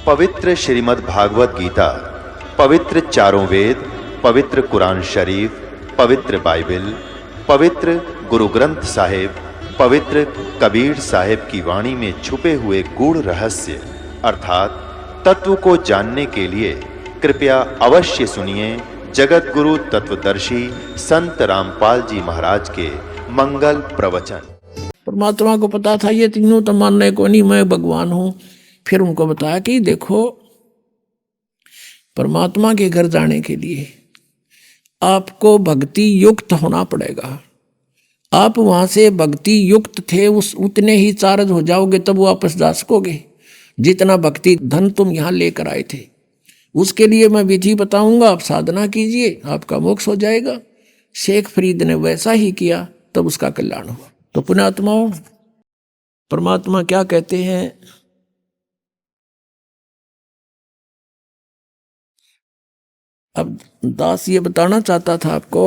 पवित्र श्रीमद् भागवत गीता, पवित्र चारों वेद, पवित्र कुरान शरीफ, पवित्र बाइबल, पवित्र गुरु ग्रंथ साहिब, पवित्र कबीर साहिब की वाणी में छुपे हुए गूढ़ रहस्य अर्थात तत्व को जानने के लिए कृपया अवश्य सुनिए जगत गुरु तत्वदर्शी संत रामपाल जी महाराज के मंगल प्रवचन। परमात्मा को पता था ये तीनों तो मानने को नहीं, मैं भगवान हूं। फिर उनको बताया कि देखो, परमात्मा के घर जाने के लिए आपको भक्ति युक्त होना पड़ेगा। आप वहां से भक्ति युक्त थे, उस उतने ही चार्ज हो जाओगे तब वापस जा सकोगे जितना भक्ति धन तुम यहां लेकर आए थे। उसके लिए मैं विधि बताऊंगा, आप साधना कीजिए, आपका मोक्ष हो जाएगा। शेख फरीद ने वैसा ही किया, तब उसका कल्याण हुआ। तो पुण्यात्माओं, परमात्मा क्या कहते हैं? अब दास ये बताना चाहता था आपको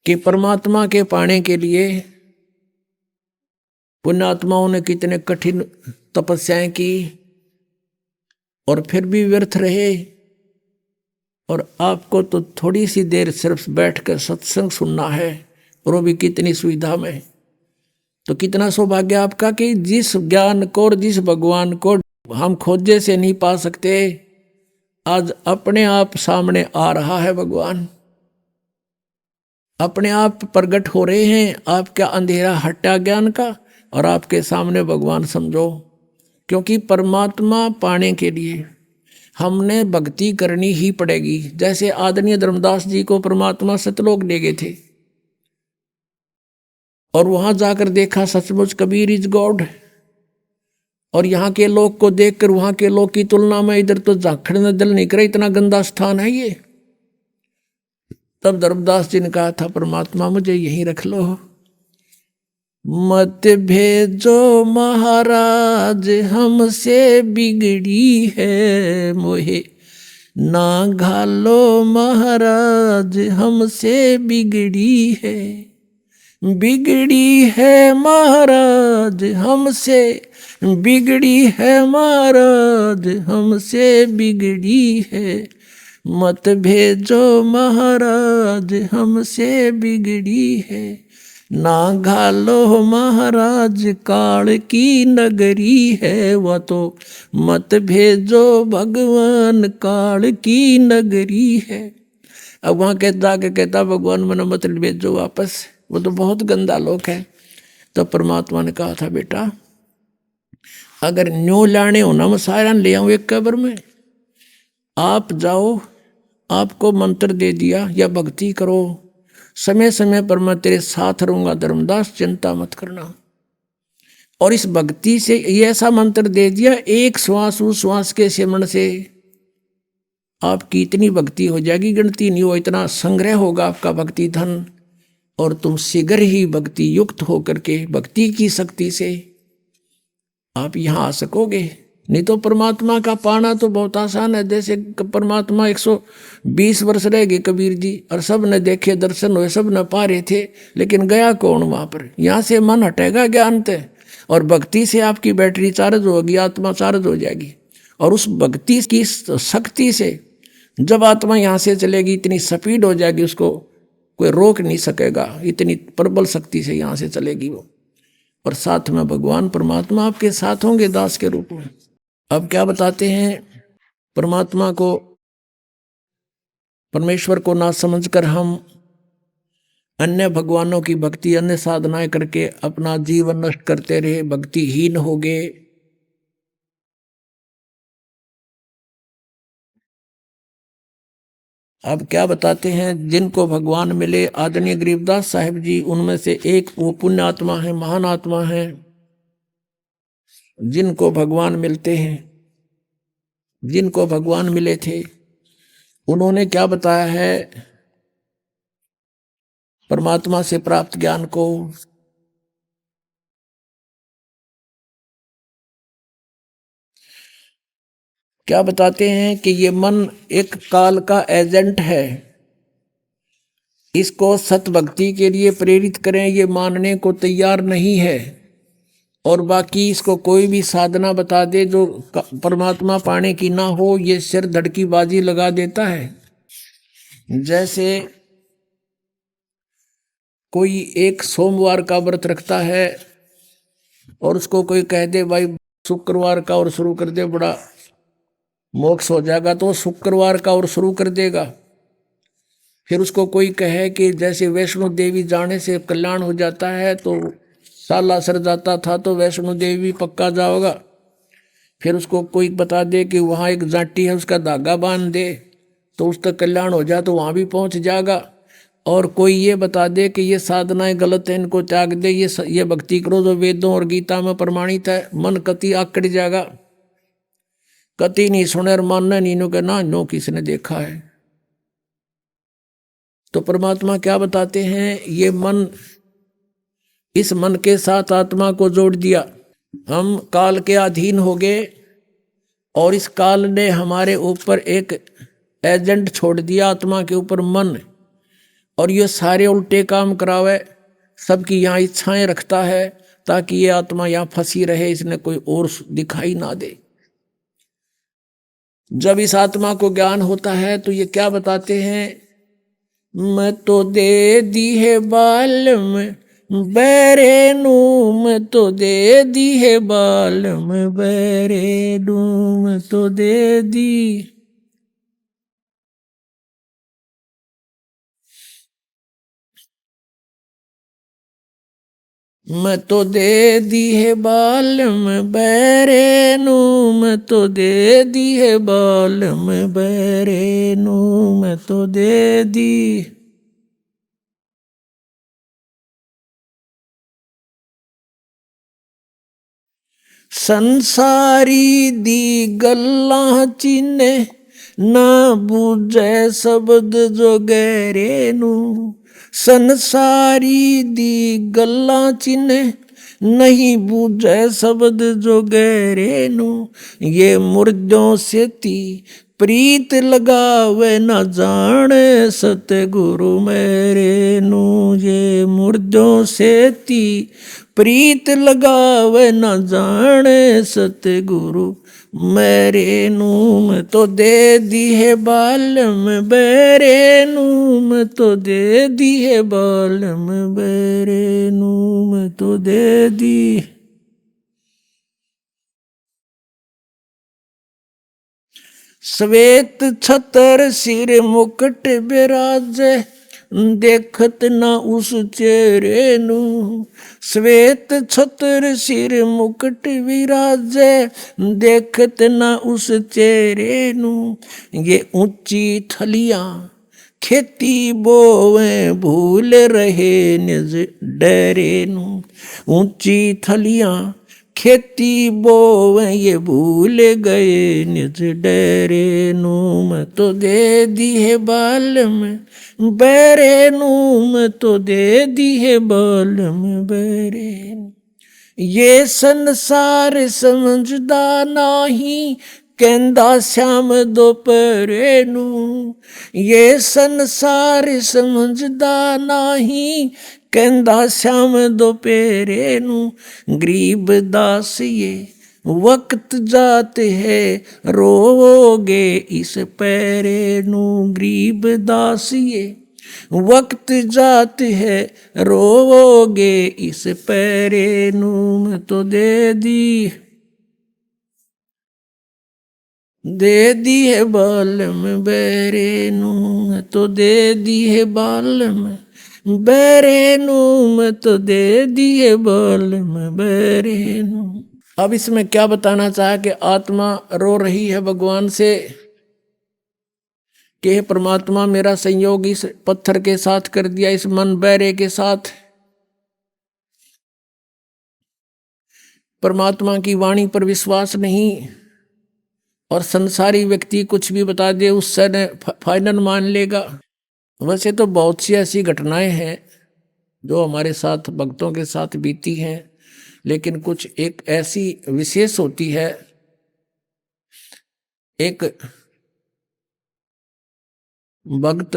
कि परमात्मा के पाने के लिए पुण्यात्माओं ने कितने कठिन तपस्याएं की और फिर भी व्यर्थ रहे। और आपको तो थोड़ी सी देर सिर्फ बैठकर सत्संग सुनना है, और वो भी कितनी सुविधा में। तो कितना सौभाग्य आपका कि जिस ज्ञान को और जिस भगवान को हम खोजे से नहीं पा सकते, आज अपने आप सामने आ रहा है भगवान, अपने आप प्रकट हो रहे हैं। आपका अंधेरा हटा ज्ञान का और आपके सामने भगवान समझो। क्योंकि परमात्मा पाने के लिए हमने भक्ति करनी ही पड़ेगी। जैसे आदरणीय धर्मदास जी को परमात्मा सतलोक ले गए थे और वहां जाकर देखा सचमुच कबीर इज गॉड, और यहाँ के लोग को देखकर वहां के लोग की तुलना में इधर तो झांखड़ न दिल नहीं करे, इतना गंदा स्थान है ये। तब धर्मदास जी ने कहा था, परमात्मा मुझे यहीं रख लो, मत भेजो महाराज हमसे बिगड़ी है मोहे, ना घालो महाराज हमसे बिगड़ी है, बिगड़ी है महाराज हमसे, बिगड़ी है महाराज हमसे बिगड़ी है, मत भेजो महाराज हमसे बिगड़ी है, ना घालो महाराज काल की नगरी है, वह तो मत भेजो भगवान काल की नगरी है। अब वहाँ कहता के कहता भगवान मैंने मत भेजो वापस, वो तो बहुत गंदा लोक है। तो परमात्मा ने कहा था, बेटा अगर न्यू लाने हो ना, मैं सारा ले आऊँ एक कब्र में, आप जाओ, आपको मंत्र दे दिया या भक्ति करो, समय समय पर मैं तेरे साथ रहूंगा धर्मदास, चिंता मत करना। और इस भक्ति से ये ऐसा मंत्र दे दिया, एक श्वास उस श्वास के सिमरण से आपकी इतनी भक्ति हो जाएगी, गिनती नहीं हो, इतना संग्रह होगा आपका भक्ति धन, और तुम शीघ्र ही भक्ति युक्त होकर के भक्ति की शक्ति से आप यहाँ आ सकोगे। नहीं तो परमात्मा का पाना तो बहुत आसान है। जैसे परमात्मा 120 वर्ष रह गए कबीर जी, और सब ने देखे, दर्शन हुए, सब ने पा रहे थे, लेकिन गया कौन वहाँ पर? यहाँ से मन हटेगा ज्ञान से, और भक्ति से आपकी बैटरी चार्ज होगी, आत्मा चार्ज हो जाएगी। और उस भक्ति की शक्ति से जब आत्मा यहाँ से चलेगी, इतनी स्पीड हो जाएगी, उसको कोई रोक नहीं सकेगा, इतनी प्रबल शक्ति से यहाँ से चलेगी वो। और साथ में भगवान परमात्मा आपके साथ होंगे दास के रूप में। अब क्या बताते हैं? परमात्मा को, परमेश्वर को ना समझकर हम अन्य भगवानों की भक्ति, अन्य साधनाएं करके अपना जीवन नष्ट करते रहे, भक्तिहीन हो गए। अब क्या बताते हैं? जिनको भगवान मिले, आदरणीय गरीबदास साहिब जी उनमें से एक वो पुण्य आत्मा है, महान आत्मा है, जिनको भगवान मिलते हैं, जिनको भगवान मिले थे, उन्होंने क्या बताया है परमात्मा से प्राप्त ज्ञान को? क्या बताते हैं कि ये मन एक काल का एजेंट है, इसको सत भक्ति के लिए प्रेरित करें, ये मानने को तैयार नहीं है। और बाकी इसको कोई भी साधना बता दे जो परमात्मा पाने की ना हो, ये सिर धड़की बाजी लगा देता है। जैसे कोई एक सोमवार का व्रत रखता है और उसको कोई कह दे भाई शुक्रवार का और शुरू कर दे, बड़ा मोक्ष हो जाएगा, तो शुक्रवार का और शुरू कर देगा। फिर उसको कोई कहे कि जैसे वैष्णो देवी जाने से कल्याण हो जाता है, तो साला सर जाता था तो वैष्णो देवी पक्का जाओगा। फिर उसको कोई बता दे कि वहाँ एक जाटी है, उसका धागा बांध दे तो उसका कल्याण हो जाए, तो वहाँ भी पहुँच जाएगा। और कोई ये बता दे कि ये साधनाएं गलत है, इनको त्याग दे, ये भक्ति करो जो वेदों और गीता में प्रमाणित है, मन कति आकड़ जाएगा। कति नहीं सुने और मानना नहीं, नो के ना नो किसने देखा है। तो परमात्मा क्या बताते हैं, ये मन, इस मन के साथ आत्मा को जोड़ दिया, हम काल के अधीन हो गए और इस काल ने हमारे ऊपर एक एजेंट छोड़ दिया, आत्मा के ऊपर मन, और ये सारे उल्टे काम करावे, सबकी यहाँ इच्छाएं रखता है ताकि ये आत्मा यहाँ फंसी रहे, इसने कोई और दिखाई ना दे। जब इस आत्मा को ज्ञान होता है तो ये क्या बताते हैं, मैं तो दे दी है बालम बैरे नू, मैं तो दे दी है बालम बैरे नू, मैं तो दे दी। मैं तो दे दी है बालम बैरे नू, मैं तो दे दी है बालम बैरे नू, मैं तो दे दी। संसारी दी गल्लां चिन्ने, ना बूझे शब्द जो गहरे नू। संसारी दी गल्लां चिन्ने, नहीं बूझे शब्द जो गहरे नू। ये मुर्दों से ती प्रीत लगावे न जाने सतगुरु मेरे नू। ये मुर्दों से ती प्रीत लगावे न जाने सतगुरु मेरे नू। मैं तो दे दी है बालम बेरे नू, मैं तो दे दी है बालम बेरे नू, मैं तो दे दी। श्वेत छतर सिर मुकुट बिराजे, देखत ना उस चेहरे नू। श्वेत छतर सिर मुकुट विराजे, देखत ना उस चेहरे नू। ये ऊंची थलियां खेती बोवे, भूल रहे निज डेरे नू। ऊंची थलियां खेती बोवे, ये भूल गए निज डेरे नू। मैं तो दे दी है बालम बैरे नू, मैं तो दे दी है बालम बैरे नू। ये संसार समझदा नाही, कहंदा श्याम दोपहरे नू। ये संसार समझदा नाही, कहंदा श्याम दोपहरे नू। गरीब दास ये वक्त जात है, रोगे इस पैरे नू। गरीब दास ये वक्त जात है, रोगे इस पैरे नू। मैं तो दे दी है बालम बैरे नू, मैं तो दे दी है बालम बैरे नू, मैं तो दे दी है बालम बैरे नू। अब इसमें क्या बताना चाहा कि आत्मा रो रही है भगवान से कि परमात्मा मेरा संयोग इस पत्थर के साथ कर दिया, इस मन बैरे के साथ। परमात्मा की वाणी पर विश्वास नहीं और संसारी व्यक्ति कुछ भी बता दे उससे ने फाइनल मान लेगा। वैसे तो बहुत सी ऐसी घटनाएं हैं जो हमारे साथ भक्तों के साथ बीती हैं, लेकिन कुछ एक ऐसी विशेष होती है। एक भक्त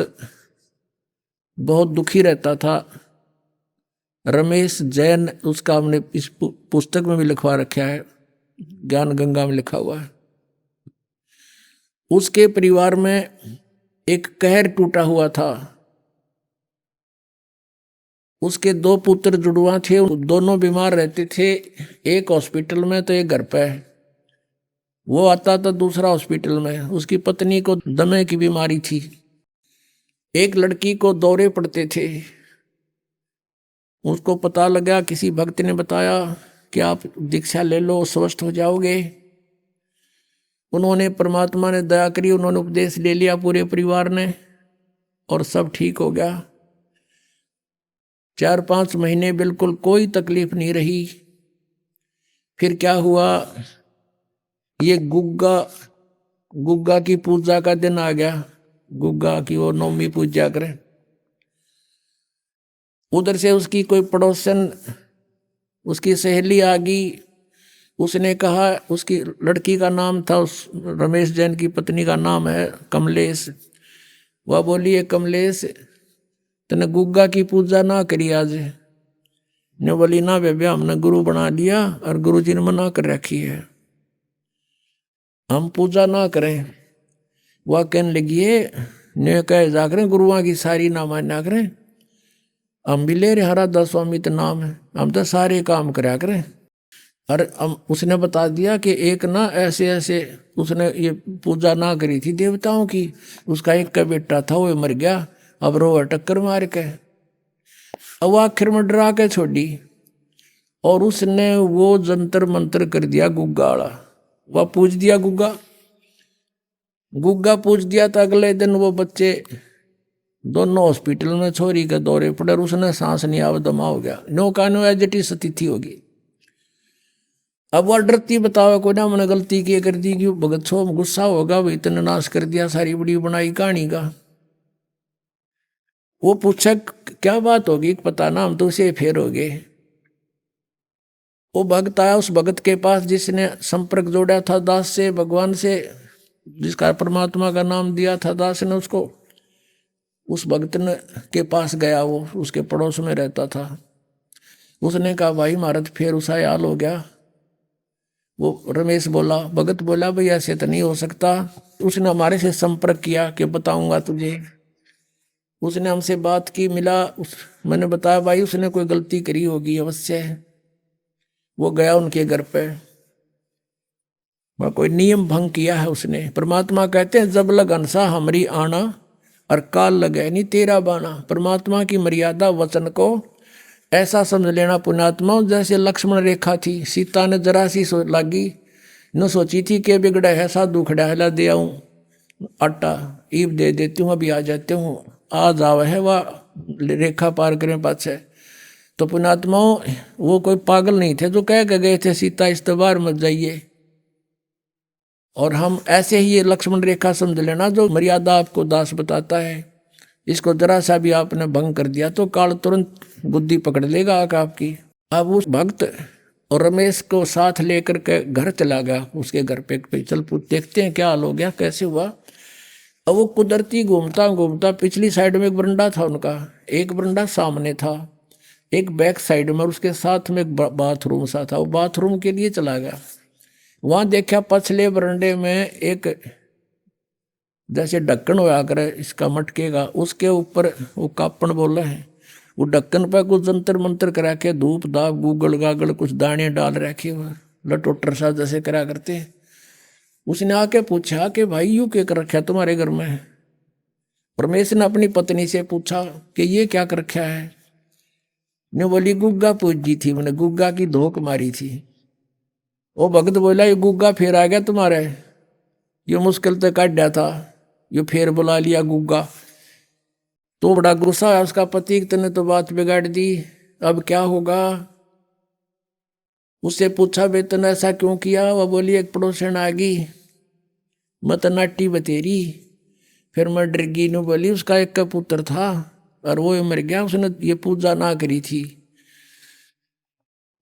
बहुत दुखी रहता था, रमेश जैन, उसका हमने इस पुस्तक में भी लिखवा रखा है, ज्ञान गंगा में लिखा हुआ है। उसके परिवार में एक कहर टूटा हुआ था। उसके 2 पुत्र जुड़वा थे, दोनों बीमार रहते थे, एक हॉस्पिटल में तो एक घर पे। वो आता था दूसरा हॉस्पिटल में। उसकी पत्नी को दमे की बीमारी थी। एक लड़की को दौरे पड़ते थे। उसको पता लगा, किसी भक्त ने बताया कि आप दीक्षा ले लो, स्वस्थ हो जाओगे। उन्होंने, परमात्मा ने दया करी, उन्होंने उपदेश ले लिया पूरे परिवार ने और सब ठीक हो गया। 4-5 महीने बिल्कुल कोई तकलीफ नहीं रही। फिर क्या हुआ, ये गुग्गा की पूजा का दिन आ गया। गुग्गा की वो नवमी पूजा करें। उधर से उसकी कोई पड़ोसन, उसकी सहेली आ गई। उसने कहा, उसकी लड़की का नाम था, उस रमेश जैन की पत्नी का नाम है कमलेश। वह बोली, है कमलेश, तने गुग्गा की पूजा ना करी आज? ने बोली, ना बेबे, हमने गुरु बना लिया और गुरु जी ने मना कर रखी है, हम पूजा ना करें। वह कहने लगी है, ने कहे जा करें गुरुआ की सारी ना मान्या करें, हम भी ले रहे हरा दास स्वामी तो नाम है, हम तो सारे काम कराया करें। और उसने बता दिया कि एक ना ऐसे ऐसे उसने ये पूजा ना करी थी देवताओं की, उसका एक का बेटा था वो मर गया, अब रो टक्कर मार के। अब वो आखिर में डरा के छोड़ी और उसने वो जंतर मंत्र कर दिया गुग्गा वाला। वह पूज दिया गुग्गा पूज दिया। तो अगले दिन वो बच्चे दोनों हॉस्पिटल में छोरी के दौरे पड़े और उसने सांस नहीं आवा, दमा हो गया। नो कानो एजिटी स्थिति होगी। अब वह डरती, बताओ कोई ना मैंने गलती की कर दी कि भगत छो गुस्सा होगा, वो इतने नाश कर दिया, सारी बड़ी बनाई कहानी का। वो पूछा क्या बात होगी, पता ना, हम तो उसे फेर हो गए। वो भक्त आया उस भगत के पास जिसने संपर्क जोड़ा था दास से, भगवान से, जिसका परमात्मा का नाम दिया था दास ने उसको। उस भक्त ने के पास गया, वो उसके पड़ोस में रहता था। उसने कहा, भाई महाराज फिर उसा हाल हो गया। वो रमेश बोला, भगत बोला, भाई ऐसे तो नहीं हो सकता। उसने हमारे से संपर्क किया कि बताऊंगा तुझे। उसने हमसे बात की, मिला, मैंने बताया भाई उसने कोई गलती करी होगी अवश्य। वो गया उनके घर पे, वह कोई नियम भंग किया है उसने। परमात्मा कहते हैं, जब लग अंसा हमरी आना और काल लगे नहीं तेरा बाना। परमात्मा की मर्यादा वचन को ऐसा समझ लेना पुण्यात्मा, जैसे लक्ष्मण रेखा थी। सीता ने जरा सी लागी न सोची थी कि बिगड़ा है साधु खड़ा है, ला दे आऊं आटा, ईब दे देती हूँ, अभी आ जाते हूँ, आ जाव है वह रेखा पार करें पाछे। तो पुण्यात्माओं, वो कोई पागल नहीं थे जो कह के गए थे सीता इस बार मत जाइए। और हम ऐसे ही ये लक्ष्मण रेखा समझ लेना, जो मर्यादा आपको दास बताता है, इसको जरा सा भी आपने भंग कर दिया तो काल तुरंत गुद्दी पकड़ लेगा आपकी। अब उस भक्त और रमेश को साथ लेकर के घर चला गया। उसके घर पे चल देखते हैं क्या हाल हो गया, कैसे हुआ। अब वो कुदरती घूमता घूमता पिछली साइड में एक बरंडा था उनका, एक बरंडा सामने था, एक बैक साइड में, और उसके साथ में एक बाथरूम सा था। वो बाथरूम के लिए चला गया। वहां देखा पछले बरंडे में एक जैसे ढक्कन होया करे इसका मटके का, उसके ऊपर वो कापण बोल रहे हैं। वो ढक्कन पर कुछ जंतर मंत्र करा के धूप दाप गूगल गागल कुछ दाने डाल रखे हुए, लटोटर सा जैसे करा करते। उसने आके पूछा कि भाई यूं क्या कर रखा तुम्हारे घर में। परमेश ने अपनी पत्नी से पूछा कि ये क्या कर रखा है। ने बोली गुग्गा पूजी थी, मैंने गुग्गा की धोख मारी थी। वो भगत बोला, ये गुग्गा फिर आ गया तुम्हारे, ये मुश्किल तो काट दिया था, ये फिर बुला लिया गुग्गा। तो बड़ा गुस्सा है उसका पति, तने तो बात बिगाड़ दी, अब क्या होगा। उससे पूछा बे तने ऐसा क्यों किया। वह बोली, एक पड़ोसन आ गई, मत नाटी बतेरी, फिर मैं डर गई। नु बोली उसका एक का पुत्र था और वो मर गया, उसने ये पूजा ना करी थी,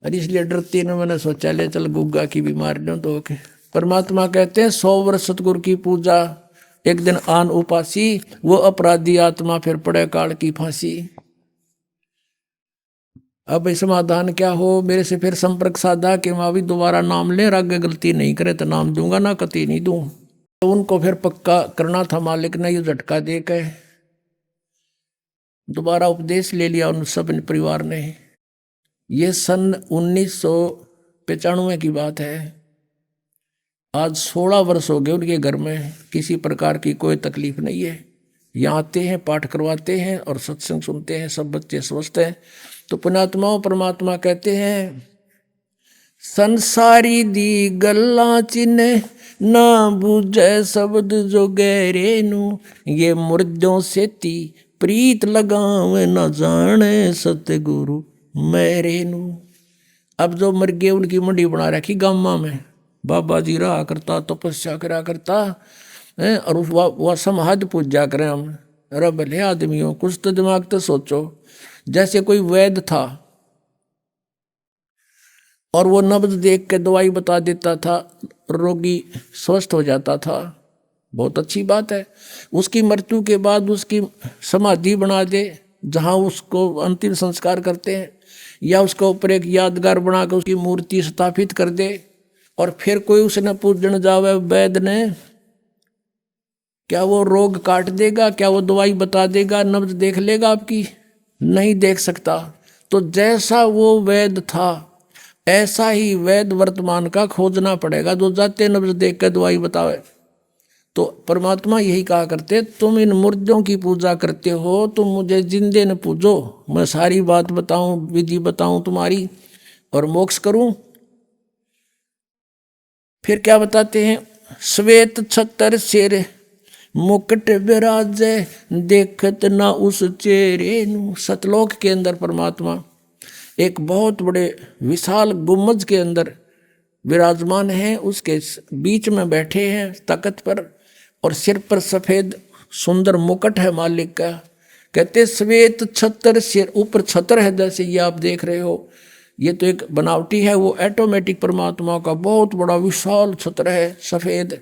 और इसलिए डरती ने मैंने सोचा ले चल गुग्गा की बीमार न तो के। परमात्मा कहते हैं 100 वर्ष सतगुरु की पूजा, एक दिन आन उपासी, वो अपराधी आत्मा फिर पड़े काल की फांसी। अब इस समाधान क्या हो, मेरे से फिर संपर्क साधा कि मैं भी दोबारा नाम ले, आगे गलती नहीं करे तो नाम दूंगा ना, कति नहीं दूं। तो उनको फिर पक्का करना था मालिक ने, ये झटका दे के दोबारा उपदेश ले लिया उन सब परिवार ने। ये सन 1995 की बात है। आज 16 वर्ष हो गए उनके घर में किसी प्रकार की कोई तकलीफ नहीं है। यहाँ आते हैं, पाठ करवाते हैं और सत्संग सुनते हैं, सब बच्चे स्वस्थ हैं। तो पुण्यात्माओं परमात्मा कहते हैं, संसारी दी गल्ला चिन्ह ना बूझे शब्द जो गहरे नू, ये मुर्दों से ती प्रीत लगावे न जाने सतगुरु मेरे नू। अब जो मर गए उनकी मंडी बना रखी गामा में, बाबा जी रहा करता, तपस्या करा करता है, और वह समाज पूजा करें हम। अरे भले आदमियों, कुछ तो दिमाग तो सोचो। जैसे कोई वैद्य था और वो नब्ज देख के दवाई बता देता था, रोगी स्वस्थ हो जाता था, बहुत अच्छी बात है। उसकी मृत्यु के बाद उसकी समाधि बना दे, जहाँ उसको अंतिम संस्कार करते हैं, या उसके ऊपर एक यादगार बना कर उसकी मूर्ति स्थापित कर दे, और फिर कोई उसे न पूजन जावे वैद्य ने, क्या वो रोग काट देगा? क्या वो दवाई बता देगा? नब्ज देख लेगा आपकी? नहीं देख सकता। तो जैसा वो वैद्य था, ऐसा ही वैद्य वर्तमान का खोजना पड़ेगा, जो जाते नब्ज देख कर दवाई बतावे। तो परमात्मा यही कहा करते, तुम इन मुर्दों की पूजा करते हो, तुम मुझे जिंदे न पूजो, मैं सारी बात बताऊं, विधि बताऊं तुम्हारी, और मोक्ष करूं। फिर क्या बताते हैं, श्वेत छतर सिर मुकुट विराजे, देखत ना उस चेहरे नू। सतलोक के अंदर परमात्मा एक बहुत बड़े विशाल गुम्बज के अंदर विराजमान है, उसके बीच में बैठे हैं तख्त पर, और सिर पर सफेद सुंदर मुकुट है मालिक का। कहते श्वेत छतर सिर, ऊपर छतर है जैसे ये आप देख रहे हो, ये तो एक बनावटी है, वो ऑटोमेटिक परमात्मा का बहुत बड़ा विशाल छत्र है सफेद।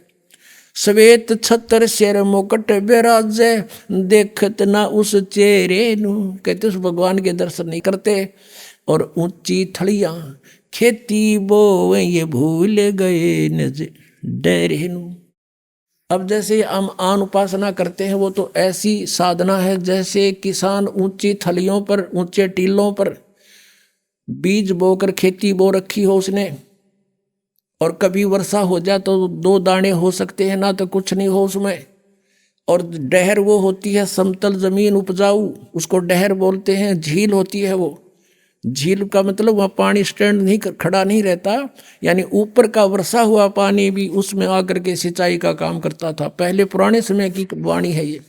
श्वेत छतर सिर मुकुट विराजे, देखत ना उस चेहरे नू। कहते उस भगवान के दर्शन नहीं करते, और ऊंची थड़ियां खेती बो ये भूल गए नज डरे नू। अब जैसे हम आन उपासना करते हैं, वो तो ऐसी साधना है जैसे किसान ऊंची थलियों पर, ऊंचे टीलों पर बीज बोकर खेती बो रखी हो उसने, और कभी वर्षा हो जाए तो 2 दाने हो सकते हैं, ना तो कुछ नहीं हो उसमें। और डहर वो होती है समतल जमीन उपजाऊ, उसको डहर बोलते हैं। झील होती है वो, झील का मतलब वहाँ पानी स्टैंड नहीं खड़ा नहीं रहता, यानी ऊपर का वर्षा हुआ पानी भी उसमें आकर के सिंचाई का काम करता था। पहले पुराने समय की वाणी है ये।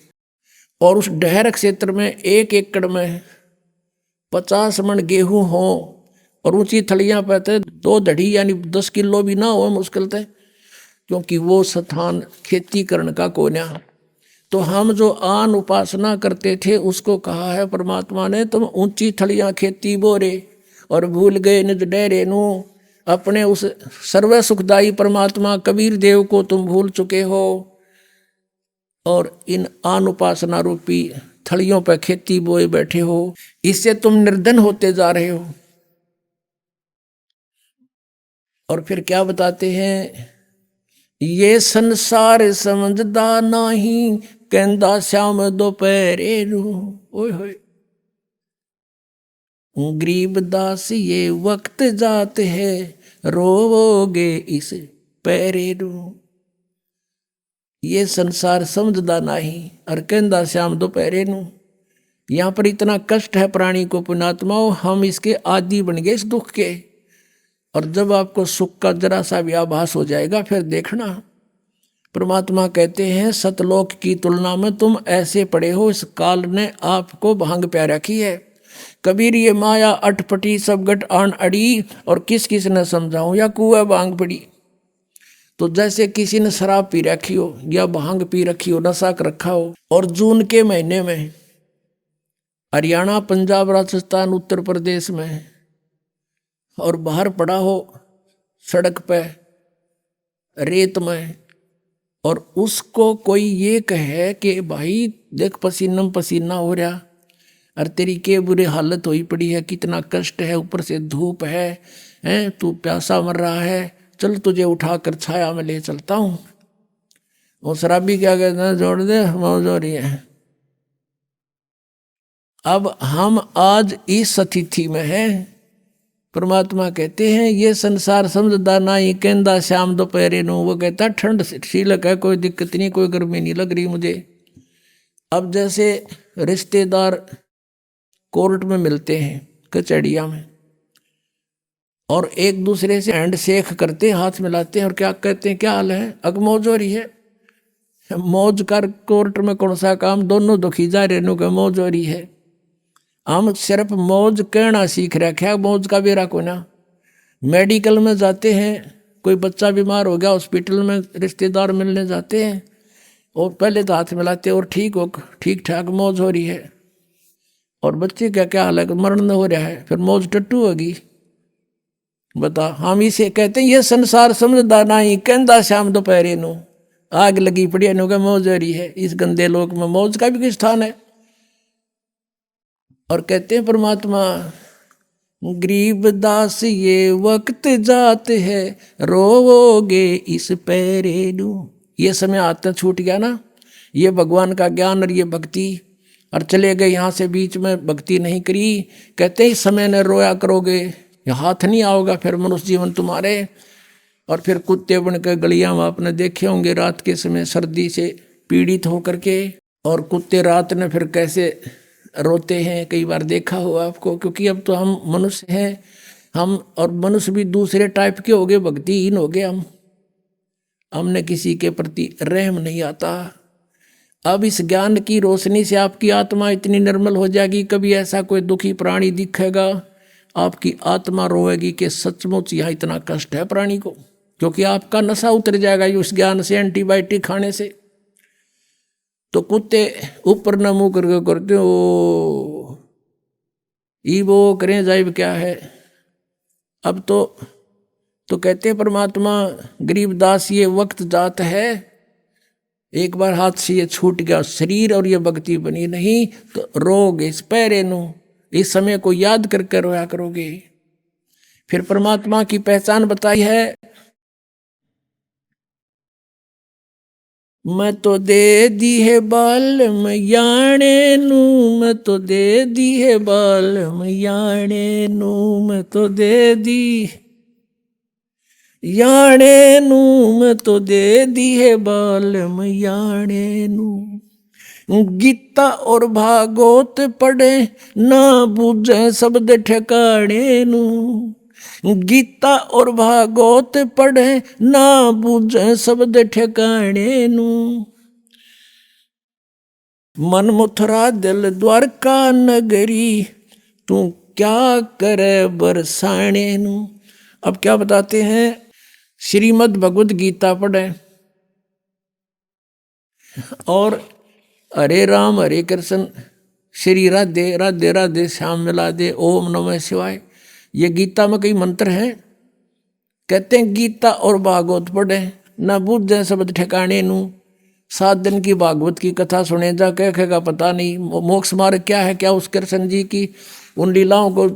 और उस डहर क्षेत्र में 1 एकड़ में 50 मन गेहूं हो, और ऊंची थलियां पर 2 धड़ी यानी 10 किलो भी ना हो मुश्किल थे, क्योंकि वो स्थान खेती करने का कोन्या। तो हम जो आन उपासना करते थे उसको कहा है परमात्मा ने, तुम ऊंची थलियां खेती बोरे और भूल गए निज डेरे नू। अपने उस सर्व सुखदाई परमात्मा कबीर देव को तुम भूल चुके हो, और इन आन उपासना रूपी थलियों पर खेती बोए बैठे हो। इससे तुम निर्धन होते जा रहे हो। और फिर क्या बताते हैं, ये संसार समझदा नहीं, कहंदा श्याम दोपहरे रू। ओए होए, गरीब दास ये वक्त जात है, रोवोगे इस पैरे रू। ये संसार समझदा नहीं, और कहंदा श्याम दोपहरे नू। यहाँ पर इतना कष्ट है प्राणी को पुण्यात्माओं, हम इसके आदी बन गए इस दुख के। और जब आपको सुख का जरा सा भी आभास हो जाएगा, फिर देखना। परमात्मा कहते हैं, सतलोक की तुलना में तुम ऐसे पड़े हो, इस काल ने आपको भांग प्या रखी है। कबीर ये माया अटपटी सब गट आन अड़ी, और किस किस ने समझाऊं, या कुआ भांग पड़ी। तो जैसे किसी ने शराब पी रखी हो या भांग पी रखी हो, नशा कर रखा हो, और जून के महीने में हरियाणा, पंजाब, राजस्थान, उत्तर प्रदेश में, और बाहर पड़ा हो सड़क पे रेत में, और उसको कोई ये कहे कि भाई देख पसीना पसीना हो रहा, और तेरी के बुरी हालत हुई पड़ी है, कितना कष्ट है, ऊपर से धूप है, हैं तू प्यासा मर रहा है, चल तुझे उठाकर छाया में ले चलता हूँ। वो शराबी क्या कहते हैं, जोड़ दे मौज हो रही है। अब हम आज इस अतिथि में हैं। परमात्मा कहते हैं ये संसार समझदा ना ही कहंदा शाम दोपहरे नु। वो कहता ठंड शीलक है, कोई दिक्कत नहीं, कोई गर्मी नहीं लग रही मुझे। अब जैसे रिश्तेदार कोर्ट में मिलते हैं, कचहरिया में, और एक दूसरे से हैंड शेक करते हैं, हाथ मिलाते हैं, और क्या कहते हैं, क्या हाल है, अग मौज हो रही है। मौज कर कोर्ट में कौन सा काम, दोनों दुखी जा रहे नु, मौज हो रही है। हम सिर्फ मौज कहना सीख रखे हैं, मौज का बेरा को ना। मेडिकल में जाते हैं, कोई बच्चा बीमार हो गया, हॉस्पिटल में रिश्तेदार मिलने जाते हैं, और पहले तो हाथ मिलाते हैं और ठीक ठाक मौज हो रही है। और बच्चे का क्या हाल है, मरण हो रहा है, फिर मौज टट्टू होगी। बता, हम इसे कहते हैं ये संसार समझदा नहीं कहंदा शाम दोपहरे नु। आग लगी पड़ी नु, मौज हो रही है। इस गंदे लोक में मौज का भी कोई स्थान है। और कहते हैं परमात्मा, गरीब दास ये वक्त जाते है, रोवोगे इस पैरे नु। ये समय आता छूट गया ना, ये भगवान का ज्ञान और ये भक्ति, और चले गए यहाँ से, बीच में भक्ति नहीं करी। कहते हैं इस समय ने रोया करोगे, ये हाथ नहीं आओगा फिर मनुष्य जीवन तुम्हारे। और फिर कुत्ते बन के गलियाँ में आपने देखे होंगे रात के समय सर्दी से पीड़ित होकर के, और कुत्ते रात में फिर कैसे रोते हैं, कई बार देखा हुआ आपको। क्योंकि अब तो हम मनुष्य हैं, हम और मनुष्य भी दूसरे टाइप के हो गए, भक्तिहीन हो गए हम, हमने किसी के प्रति रहम नहीं आता। अब इस ज्ञान की रोशनी से आपकी आत्मा इतनी निर्मल हो जाएगी, कभी ऐसा कोई दुखी प्राणी दिखेगा, आपकी आत्मा रोएगी कि सचमुच यहाँ इतना कष्ट है प्राणी को। क्योंकि आपका नशा उतर जाएगा उस ज्ञान से, एंटीबायोटिक खाने से। तो कुत्ते ऊपर न मुँह करके करते हो, ई वो करें जाइब क्या है। अब तो कहते हैं परमात्मा, गरीब दास ये वक्त जात है, एक बार हाथ से ये छूट गया शरीर और ये भक्ति बनी नहीं, तो रोगे इस पैरे नु। इस समय को याद करके रोया करोगे। फिर परमात्मा की पहचान बताई है, मैं तो दे दी है बाल मैयाणे नु, मैं तो दे दी है बाल मैयाणे नु, मैं तो दे दी याणे नु, मैं तो दे दी है बाल मैयाणे नु। गीता और भागवत पढ़े ना बूझे शब्द ठिकाने नु। गीता और भागवत पढ़े ना बूझे शब्द ठिकाने नु। मन मथुरा दिल द्वारका नगरी, तू क्या करे बरसाने नु। अब क्या बताते हैं, श्रीमद् भगवद गीता पढ़े और हरे राम हरे कृष्ण श्री राधे राधे राधे श्याम मिला दे, ओम नमः शिवाय, ये गीता में कई मंत्र हैं। कहते हैं गीता और भागवत पढ़े ना बूझे शब्द ठिकाने नु। 7 दिन की भागवत की कथा सुने जा, कहेगा पता नहीं मोक्ष मार्ग क्या है, क्या उस कृष्ण जी की उन लीलाओं को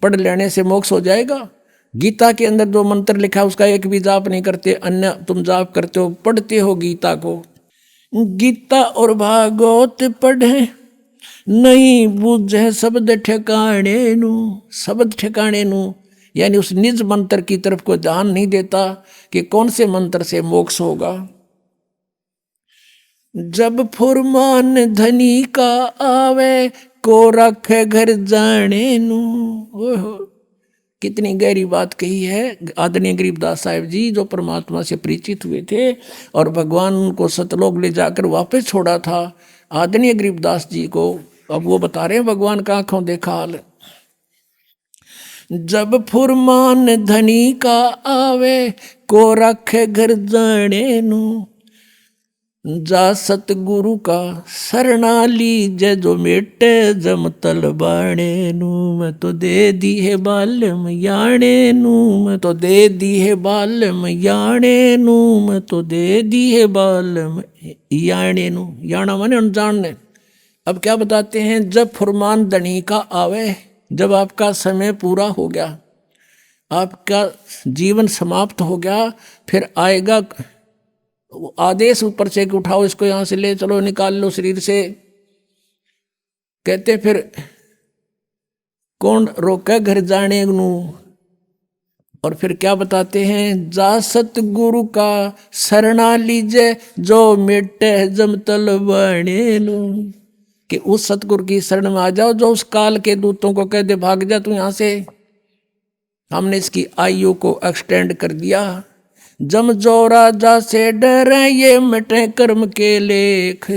पढ़ लेने से मोक्ष हो जाएगा। गीता के अंदर जो मंत्र लिखा है उसका एक भी जाप नहीं करते, अन्य तुम जाप करते हो, पढ़ते हो गीता को। गीता और भागवत पढ़े नहीं बूझे शब्द ठिकाने नु। शब्द ठिकाने नु यानी उस निज मंत्र की तरफ को ध्यान नहीं देता कि कौन से मंत्र से मोक्ष होगा। जब फुरमान धनी का आवे, को रखे घर जाने नु। ओहो, कितनी गहरी बात कही है आदरणीय गरीबदास साहिब जी, जो परमात्मा से परिचित हुए थे और भगवान उनको सतलोक ले जाकर वापस छोड़ा था आदरणीय गरीबदास जी को। अब वो बता रहे हैं भगवान का आंखों देखा हाल। जब फुरमान धनी का आवे, को रखे घर जाने नु। जा सतगुरु का शरणा लीजे, जो मेटे जम तल बाणे नु। मैं तो दे दी है बालम याणे नु, मैं तो दे दी है बालम याणे नु, मैं तो दे दी है बालम याणे नु। याना माने अनजान ने, अब क्या बताते हैं, जब फुरमान धनी का आवे, जब आपका समय पूरा हो गया, आपका जीवन समाप्त हो गया, फिर आएगा आदेश ऊपर से कि उठाओ इसको, यहां से ले चलो, निकाल लो शरीर से। कहते फिर कौन रोके घर जाने नू। और फिर क्या बताते हैं, जा सतगुरु का शरणा लीजे, जो मिटे जमतल बने लो, कि उस सतगुरु की शरण में आ जाओ, जो उस काल के दूतों को कह दे भाग जा तू यहां से। हमने इसकी आयु को एक्सटेंड कर दिया। जम जो राजा से डरे, ये मिटे कर्म के लेख,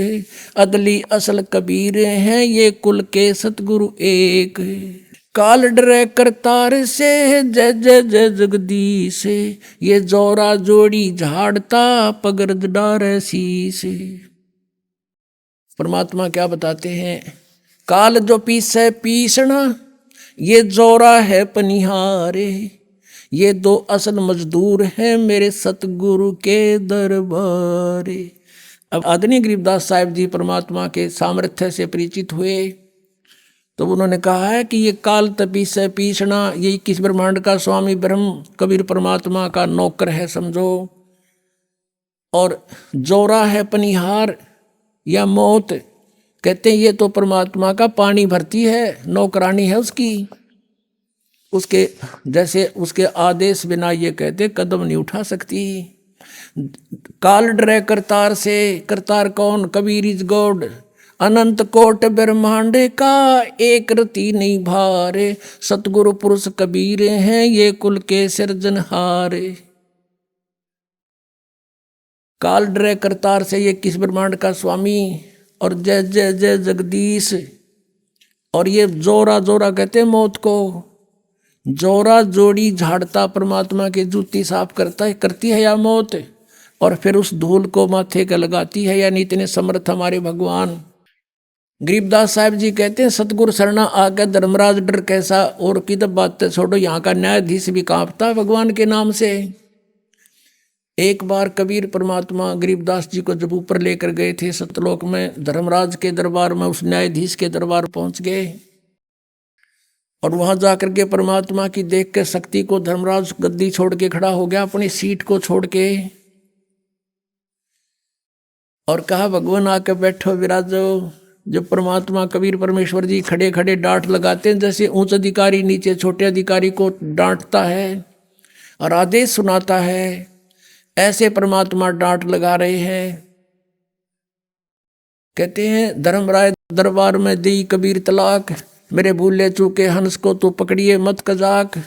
अदली असल कबीर हैं, ये कुल के सतगुरु एक। काल डरे करतार से, जय जय जय जगदीश, ये जोरा जोड़ी झाड़ता, पगर्द डारे शीश। परमात्मा क्या बताते हैं, काल जो पीसे पीसना, ये जोरा है पनिहारे, ये दो असल मजदूर हैं मेरे सतगुरु के दरबारे। अब आदरणीय गरीबदास साहिब जी परमात्मा के सामर्थ्य से परिचित हुए, तो उन्होंने कहा है कि ये काल तपीस से पीसना, ये 21 ब्रह्मांड का स्वामी ब्रह्म कबीर परमात्मा का नौकर है समझो। और जोरा है पनिहार या मौत, कहते हैं ये तो परमात्मा का पानी भरती है, नौकरानी है उसकी, उसके जैसे उसके आदेश बिना ये कहते कदम नहीं उठा सकती। काल डरे करतार से, करतार कौन, कबीर इज गॉड, अनंत कोट ब्रह्मांड का एक रति नहीं भारे, सतगुरु पुरुष कबीर हैं, ये कुल के सिरजनहारे। काल डरे करतार से, ये किस ब्रह्मांड का स्वामी, और जय जय जय जगदीश। और ये जोरा जोरा कहते हैं मौत को, जोरा जोड़ी झाड़ता परमात्मा के जूती साफ करती है या मौत, और फिर उस धूल को माथे का लगाती है, यानी इतने समर्थ हमारे भगवान। गरीबदास साहिब जी कहते हैं, सतगुरु शरणा आकर धर्मराज डर कैसा, और की तब बात छोड़ो, यहाँ का न्यायाधीश भी कांपता है भगवान के नाम से। एक बार कबीर परमात्मा गरीबदास जी को जब ऊपर लेकर गए थे सतलोक में, धर्मराज के दरबार में, उस न्यायाधीश के दरबार पहुंच गए, और वहां जाकर के परमात्मा की देख के शक्ति को धर्मराज गद्दी छोड़ के खड़ा हो गया, अपनी सीट को छोड़ के, और कहा भगवान आके बैठो विराजो। जब परमात्मा कबीर परमेश्वर जी खड़े खड़े डांट लगाते हैं, जैसे उच्च अधिकारी नीचे छोटे अधिकारी को डांटता है और आदेश सुनाता है, ऐसे परमात्मा डांट लगा रहे हैं। कहते हैं धर्मराय दरबार में दी कबीर तलाक, मेरे भूले चूके हंस को तो पकड़िए मत कजाक।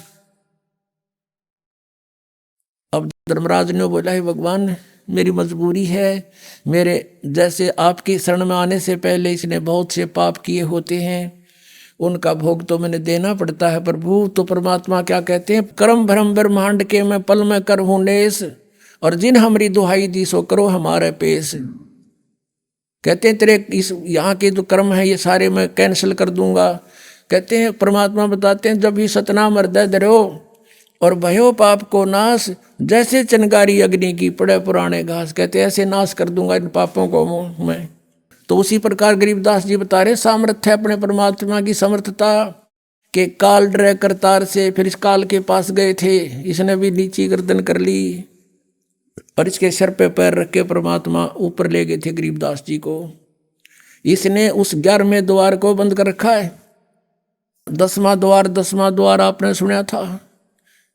अब धर्मराज ने बोला है भगवान मेरी मजबूरी है, मेरे जैसे आपकी शरण में आने से पहले इसने बहुत से पाप किए होते हैं, उनका भोग तो मैंने देना पड़ता है प्रभु। तो परमात्मा क्या कहते हैं, कर्म भ्रम ब्रह्मांड के मैं पल में कर हूँ नेस, और जिन हमारी दुहाई दी सो करो हमारे पेश। कहते हैं तेरे इस यहाँ के जो कर्म है ये सारे मैं कैंसिल कर दूंगा। कहते हैं परमात्मा बताते हैं, जब ही सतनाम हृदय धरो और भयो पाप को नाश, जैसे चिनगारी अग्नि की पड़े पुराने घास, कहते हैं ऐसे नाश कर दूंगा इन पापों को मैं। तो उसी प्रकार गरीबदास जी बता रहे सामर्थ्य अपने परमात्मा की समर्थता के, काल डरे करतार से, फिर इस काल के पास गए थे, इसने भी नीची गर्दन कर ली और इसके सर पे पैर रख के परमात्मा ऊपर ले गए थे गरीबदास जी को। इसने उस 11वें द्वार को बंद कर रखा है, 10वां द्वार आपने सुना था,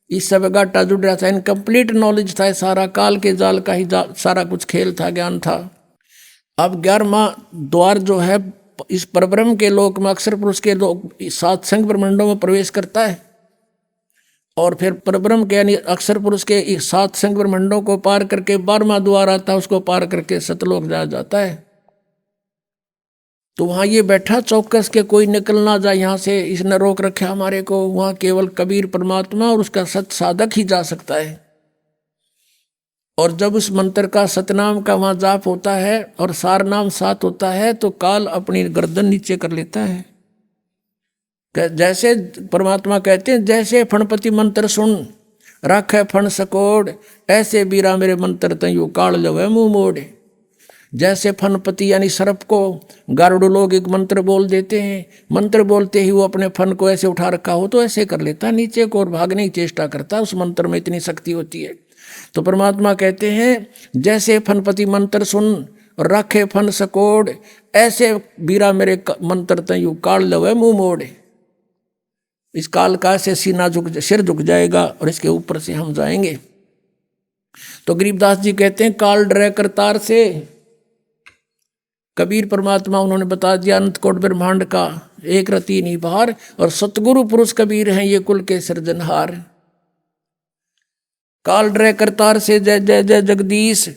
इस सब गाटा जुड़ रहा था, इनकम्प्लीट नॉलेज था, सारा काल के जाल का ही सारा कुछ खेल था, ज्ञान था। अब 11वां द्वार जो है इस परब्रह्म के लोक में अक्षर पुरुष के लोक 7 संग ब्रह्मांडों में प्रवेश करता है, और फिर परब्रह्म के यानी अक्षर पुरुष के 7 संग ब्रह्मांडों को पार करके 12वां द्वार आता है, उसको पार करके सतलोक जाया जाता है। तो वहाँ ये बैठा चौकस के कोई निकल ना जाए यहाँ से, इसने रोक रखा हमारे को। वहाँ केवल कबीर परमात्मा और उसका सत साधक ही जा सकता है। और जब उस मंत्र का सतनाम का वहाँ जाप होता है और सार नाम साथ होता है, तो काल अपनी गर्दन नीचे कर लेता है। जैसे परमात्मा कहते हैं, जैसे फणपति मंत्र सुन रख है फण सकोड़, ऐसे बीरा मेरे मंत्र तयू काल लवे मुँह मोड़। जैसे फनपति यानी सर्प को गारुड़ लोग एक मंत्र बोल देते हैं, मंत्र बोलते ही वो अपने फन को ऐसे उठा रखा हो तो ऐसे कर लेता नीचे को और भागने की चेष्टा करता, उस मंत्र में इतनी शक्ति होती है। तो परमात्मा कहते हैं जैसे फनपति मंत्र सुन और रखे फन सकोड़, ऐसे बीरा मेरे मंत्र तयू काल लवे मुंह मोड़े। इस काल का से सिर झुक जाएगा और इसके ऊपर से हम जाएंगे। तो गरीबदास जी कहते हैं काल डरे करतार से। कबीर परमात्मा उन्होंने बता दिया अनंत कोट ब्रह्मांड का एक रति नहीं बाहर, और सतगुरु पुरुष कबीर हैं ये कुल के सृजनहार। काल डरे करतार से जय जय जय जगदीश,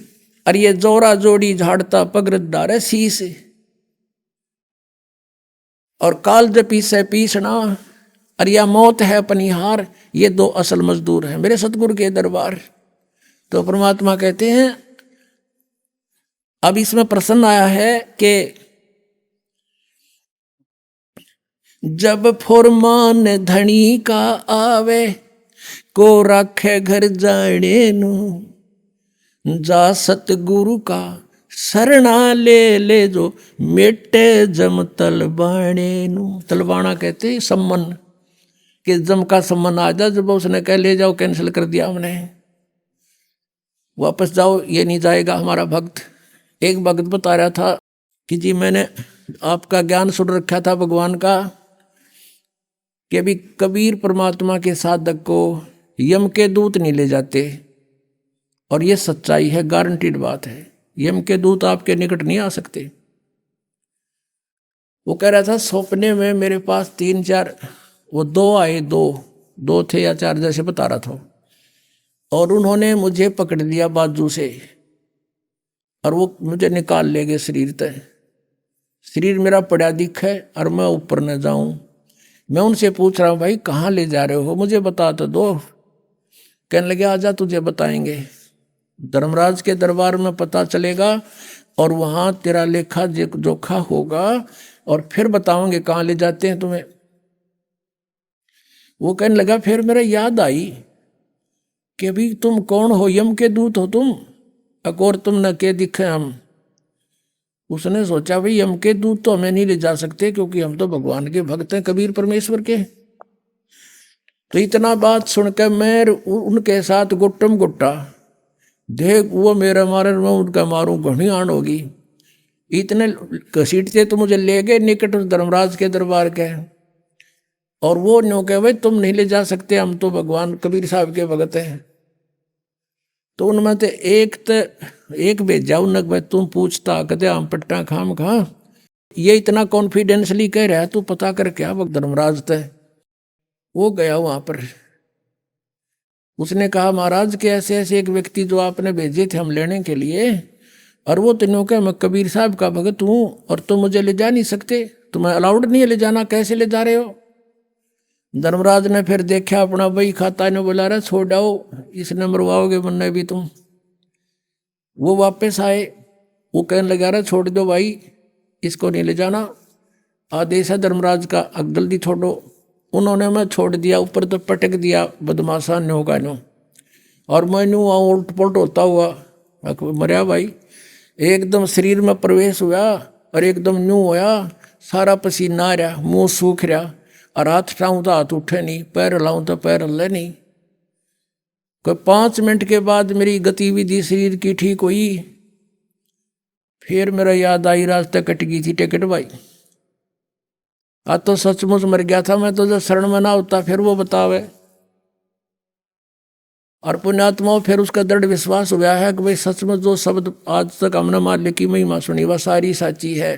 और ये जोरा जोड़ी झाड़ता पगरदार शीस। और काल जपी से पीसना, और यह मौत है पनिहार, ये दो असल मजदूर हैं मेरे सतगुरु के दरबार। तो परमात्मा कहते हैं अब इसमें प्रश्न आया है कि जब फुरमान धनी का आवे, को रखे घर जाने नु, जा सतगुरु का शरणा ले ले जो मेटे जम तलबाणे नु। तलबाना कहते सम्मन, कि जम का सम्मन आ जा। जब उसने कह ले जाओ, कैंसिल कर दिया हमने, वापस जाओ, ये नहीं जाएगा हमारा भक्त। एक भक्त बता रहा था कि जी मैंने आपका ज्ञान सुन रखा था भगवान का, कि अभी कबीर परमात्मा के साधक को यम के दूत नहीं ले जाते, और ये सच्चाई है, गारंटीड बात है। यम के दूत आपके निकट नहीं आ सकते। वो कह रहा था सपने में मेरे पास 3-4 वो 2 आए, 2 थे या 4 जैसे बता रहा था, और उन्होंने मुझे पकड़ लिया बाजू से और वो मुझे निकाल ले गए शरीर तक। शरीर मेरा पड़ा दिखे और मैं ऊपर न जाऊं। मैं उनसे पूछ रहा हूँ भाई कहाँ ले जा रहे हो, मुझे बता तो दो। कहने लगे आजा तुझे बताएंगे, धर्मराज के दरबार में पता चलेगा और वहाँ तेरा लेखा जोखा होगा और फिर बताओगे कहाँ ले जाते हैं तुम्हें। वो कहने लगा फिर मेरा याद आई कि अभी तुम कौन हो, यम के दूत हो तुम, अकोर तुम न के दिखे हम। उसने सोचा भाई यम के दूत तो हमें नहीं ले जा सकते क्योंकि हम तो भगवान के भक्त हैं, कबीर परमेश्वर के। तो इतना बात सुनकर मैं उनके साथ गुट्टम गुट्टा, देख वो मेरा मारे मैं उनका मारूं, घनी आन होगी। इतने घसीटते तो मुझे ले गए निकट उस धर्मराज के दरबार के, और वो न्यों कहे भाई तुम नहीं ले जा सकते, हम तो भगवान कबीर साहब के भगत हैं। तो उनमें तो एक भेजा उन्हें भाई तुम पूछता कहते हम पट्टा खाम खा, ये इतना कॉन्फिडेंसली कह रहा है तू पता कर क्या वो धर्मराज थे। वो गया वहां पर, उसने कहा महाराज के ऐसे ऐसे एक व्यक्ति जो आपने भेजे थे हम लेने के लिए, और वो तीनों का मैं कबीर साहब का भगत हूँ और तुम मुझे ले जा नहीं सकते, तुम्हें अलाउड नहीं है ले जाना, कैसे ले जा रहे हो। धर्मराज ने फिर देखा अपना बही खाता, ने बोला रहा छोड़ आओ, इसने मरवाओगे बनने भी तुम। वो वापस आए, वो कहने लगा रहा छोड़ दो भाई, इसको नहीं ले जाना, आदेश है धर्मराज का, अब जल्दी छोड़ो। उन्होंने मैं छोड़ दिया, ऊपर तो पटक दिया बदमाशा न्यो का न्यो, और मैं न्यू उल्ट पुलट होता हुआ मरिया भाई। एकदम शरीर में प्रवेश हुआ और एकदम न्यू होया, सारा पसीना आ रहा, मुंह सूख रहा, और हाथ उठाऊं तो हाथ उठे नहीं, पैर हिलाऊं तो पैर हिले नहीं। कोई 5 मिनट के बाद मेरी गतिविधि शरीर की ठीक हुई। फिर मेरा याद आई रास्ते कट गई थी टिकट भाई, आज तो सचमुच मर गया था मैं, तो जो शरण में ना होता फिर वो बतावे। और पुण्यात्माओं फिर उसका दृढ़ विश्वास हुआ है कि भाई सचमुच जो शब्द आज तक हमने मालिक की महिमा सुनी वह सारी साची है।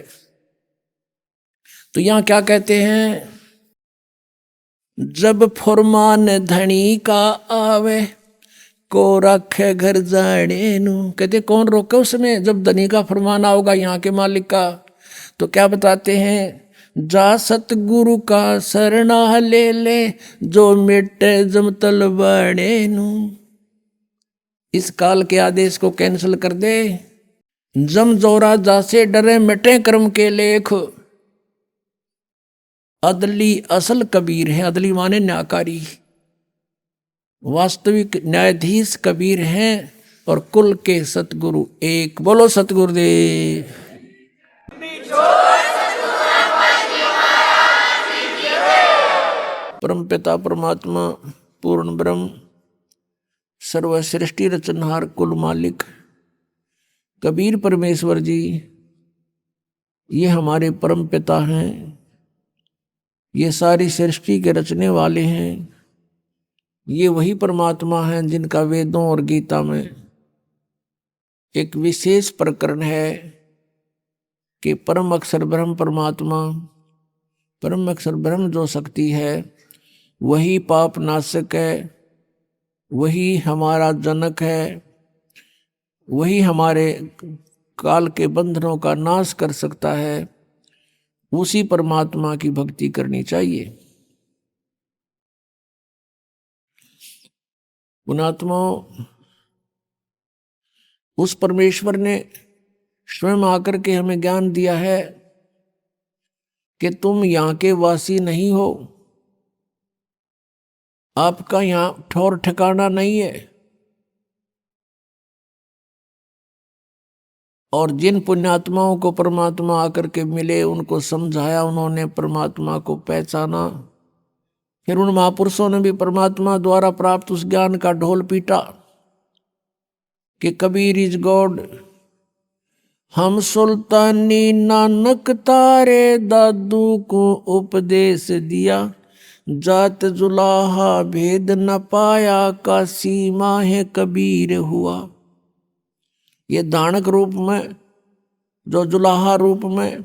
तो यहाँ क्या कहते हैं, जब फुरमान धनी का आवे, को रखे घर जाने नु। कहते कौन रोके उसमें, जब धनी का फरमान आओगा यहाँ के मालिक का। तो क्या बताते हैं, जा सतगुरु का शरणा ले ले, जो मिटे जम तलबाणे नु। इस काल के आदेश को कैंसिल कर दे। जम जोरा जासे डरे मिटे कर्म के लेख, अदली असल कबीर है। अदली माने न्यायकारी, वास्तविक न्यायाधीश कबीर हैं, और कुल के सतगुरु एक। बोलो सतगुरुदेव। परमपिता परमात्मा पूर्ण ब्रह्म सर्वसृष्टि रचनहार कुल मालिक कबीर परमेश्वर जी, ये हमारे परम पिता हैं। ये सारी सृष्टि के रचने वाले हैं। ये वही परमात्मा हैं जिनका वेदों और गीता में एक विशेष प्रकरण है कि परम अक्षर ब्रह्म परमात्मा, परम अक्षर ब्रह्म जो शक्ति है वही पाप नाशक है, वही हमारा जनक है, वही हमारे काल के बंधनों का नाश कर सकता है। उसी परमात्मा की भक्ति करनी चाहिए। पुणात्मा, उस परमेश्वर ने स्वयं आकर के हमें ज्ञान दिया है कि तुम यहाँ के वासी नहीं हो, आपका यहाँ ठौर ठिकाना नहीं है। और जिन पुण्यात्माओं को परमात्मा आकर के मिले, उनको समझाया, उन्होंने परमात्मा को पहचाना। फिर उन महापुरुषों ने भी परमात्मा द्वारा प्राप्त उस ज्ञान का ढोल पीटा कि कबीर इज गॉड। हम सुल्तानी नानक तारे दादू को उपदेश दिया, जात जुलाहा भेद न पाया, काशी माहे कबीर हुआ। ये दानक रूप में, जो जुलाहा रूप में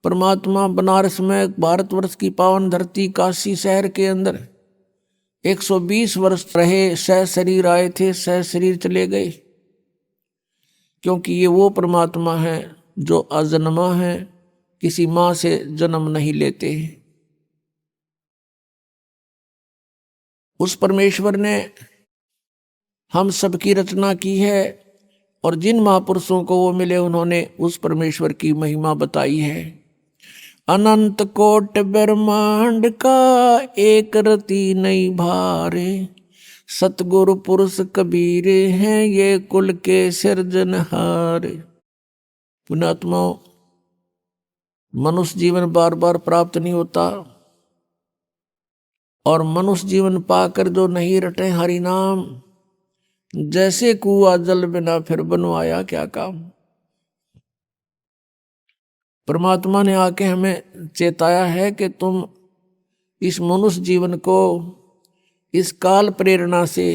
परमात्मा बनारस में भारतवर्ष की पावन धरती काशी शहर के अंदर 120 वर्ष रहे, सह शरीर आए थे, सह शरीर चले गए। क्योंकि ये वो परमात्मा है जो अजन्मा है, किसी माँ से जन्म नहीं लेते। उस परमेश्वर ने हम सबकी रचना की है और जिन महापुरुषों को वो मिले उन्होंने उस परमेश्वर की महिमा बताई है। अनंत कोट ब्रह्मांड का एक रति नहीं भारे, सतगुरु पुरुष कबीर हैं ये कुल के सिरजनहार। पुण्यात्मा, मनुष्य जीवन बार बार प्राप्त नहीं होता और मनुष्य जीवन पाकर जो नहीं रटे हरि नाम, जैसे कुआ जल बिना फिर बनवाया क्या काम। परमात्मा ने आके हमें चेताया है कि तुम इस मनुष्य जीवन को इस काल प्रेरणा से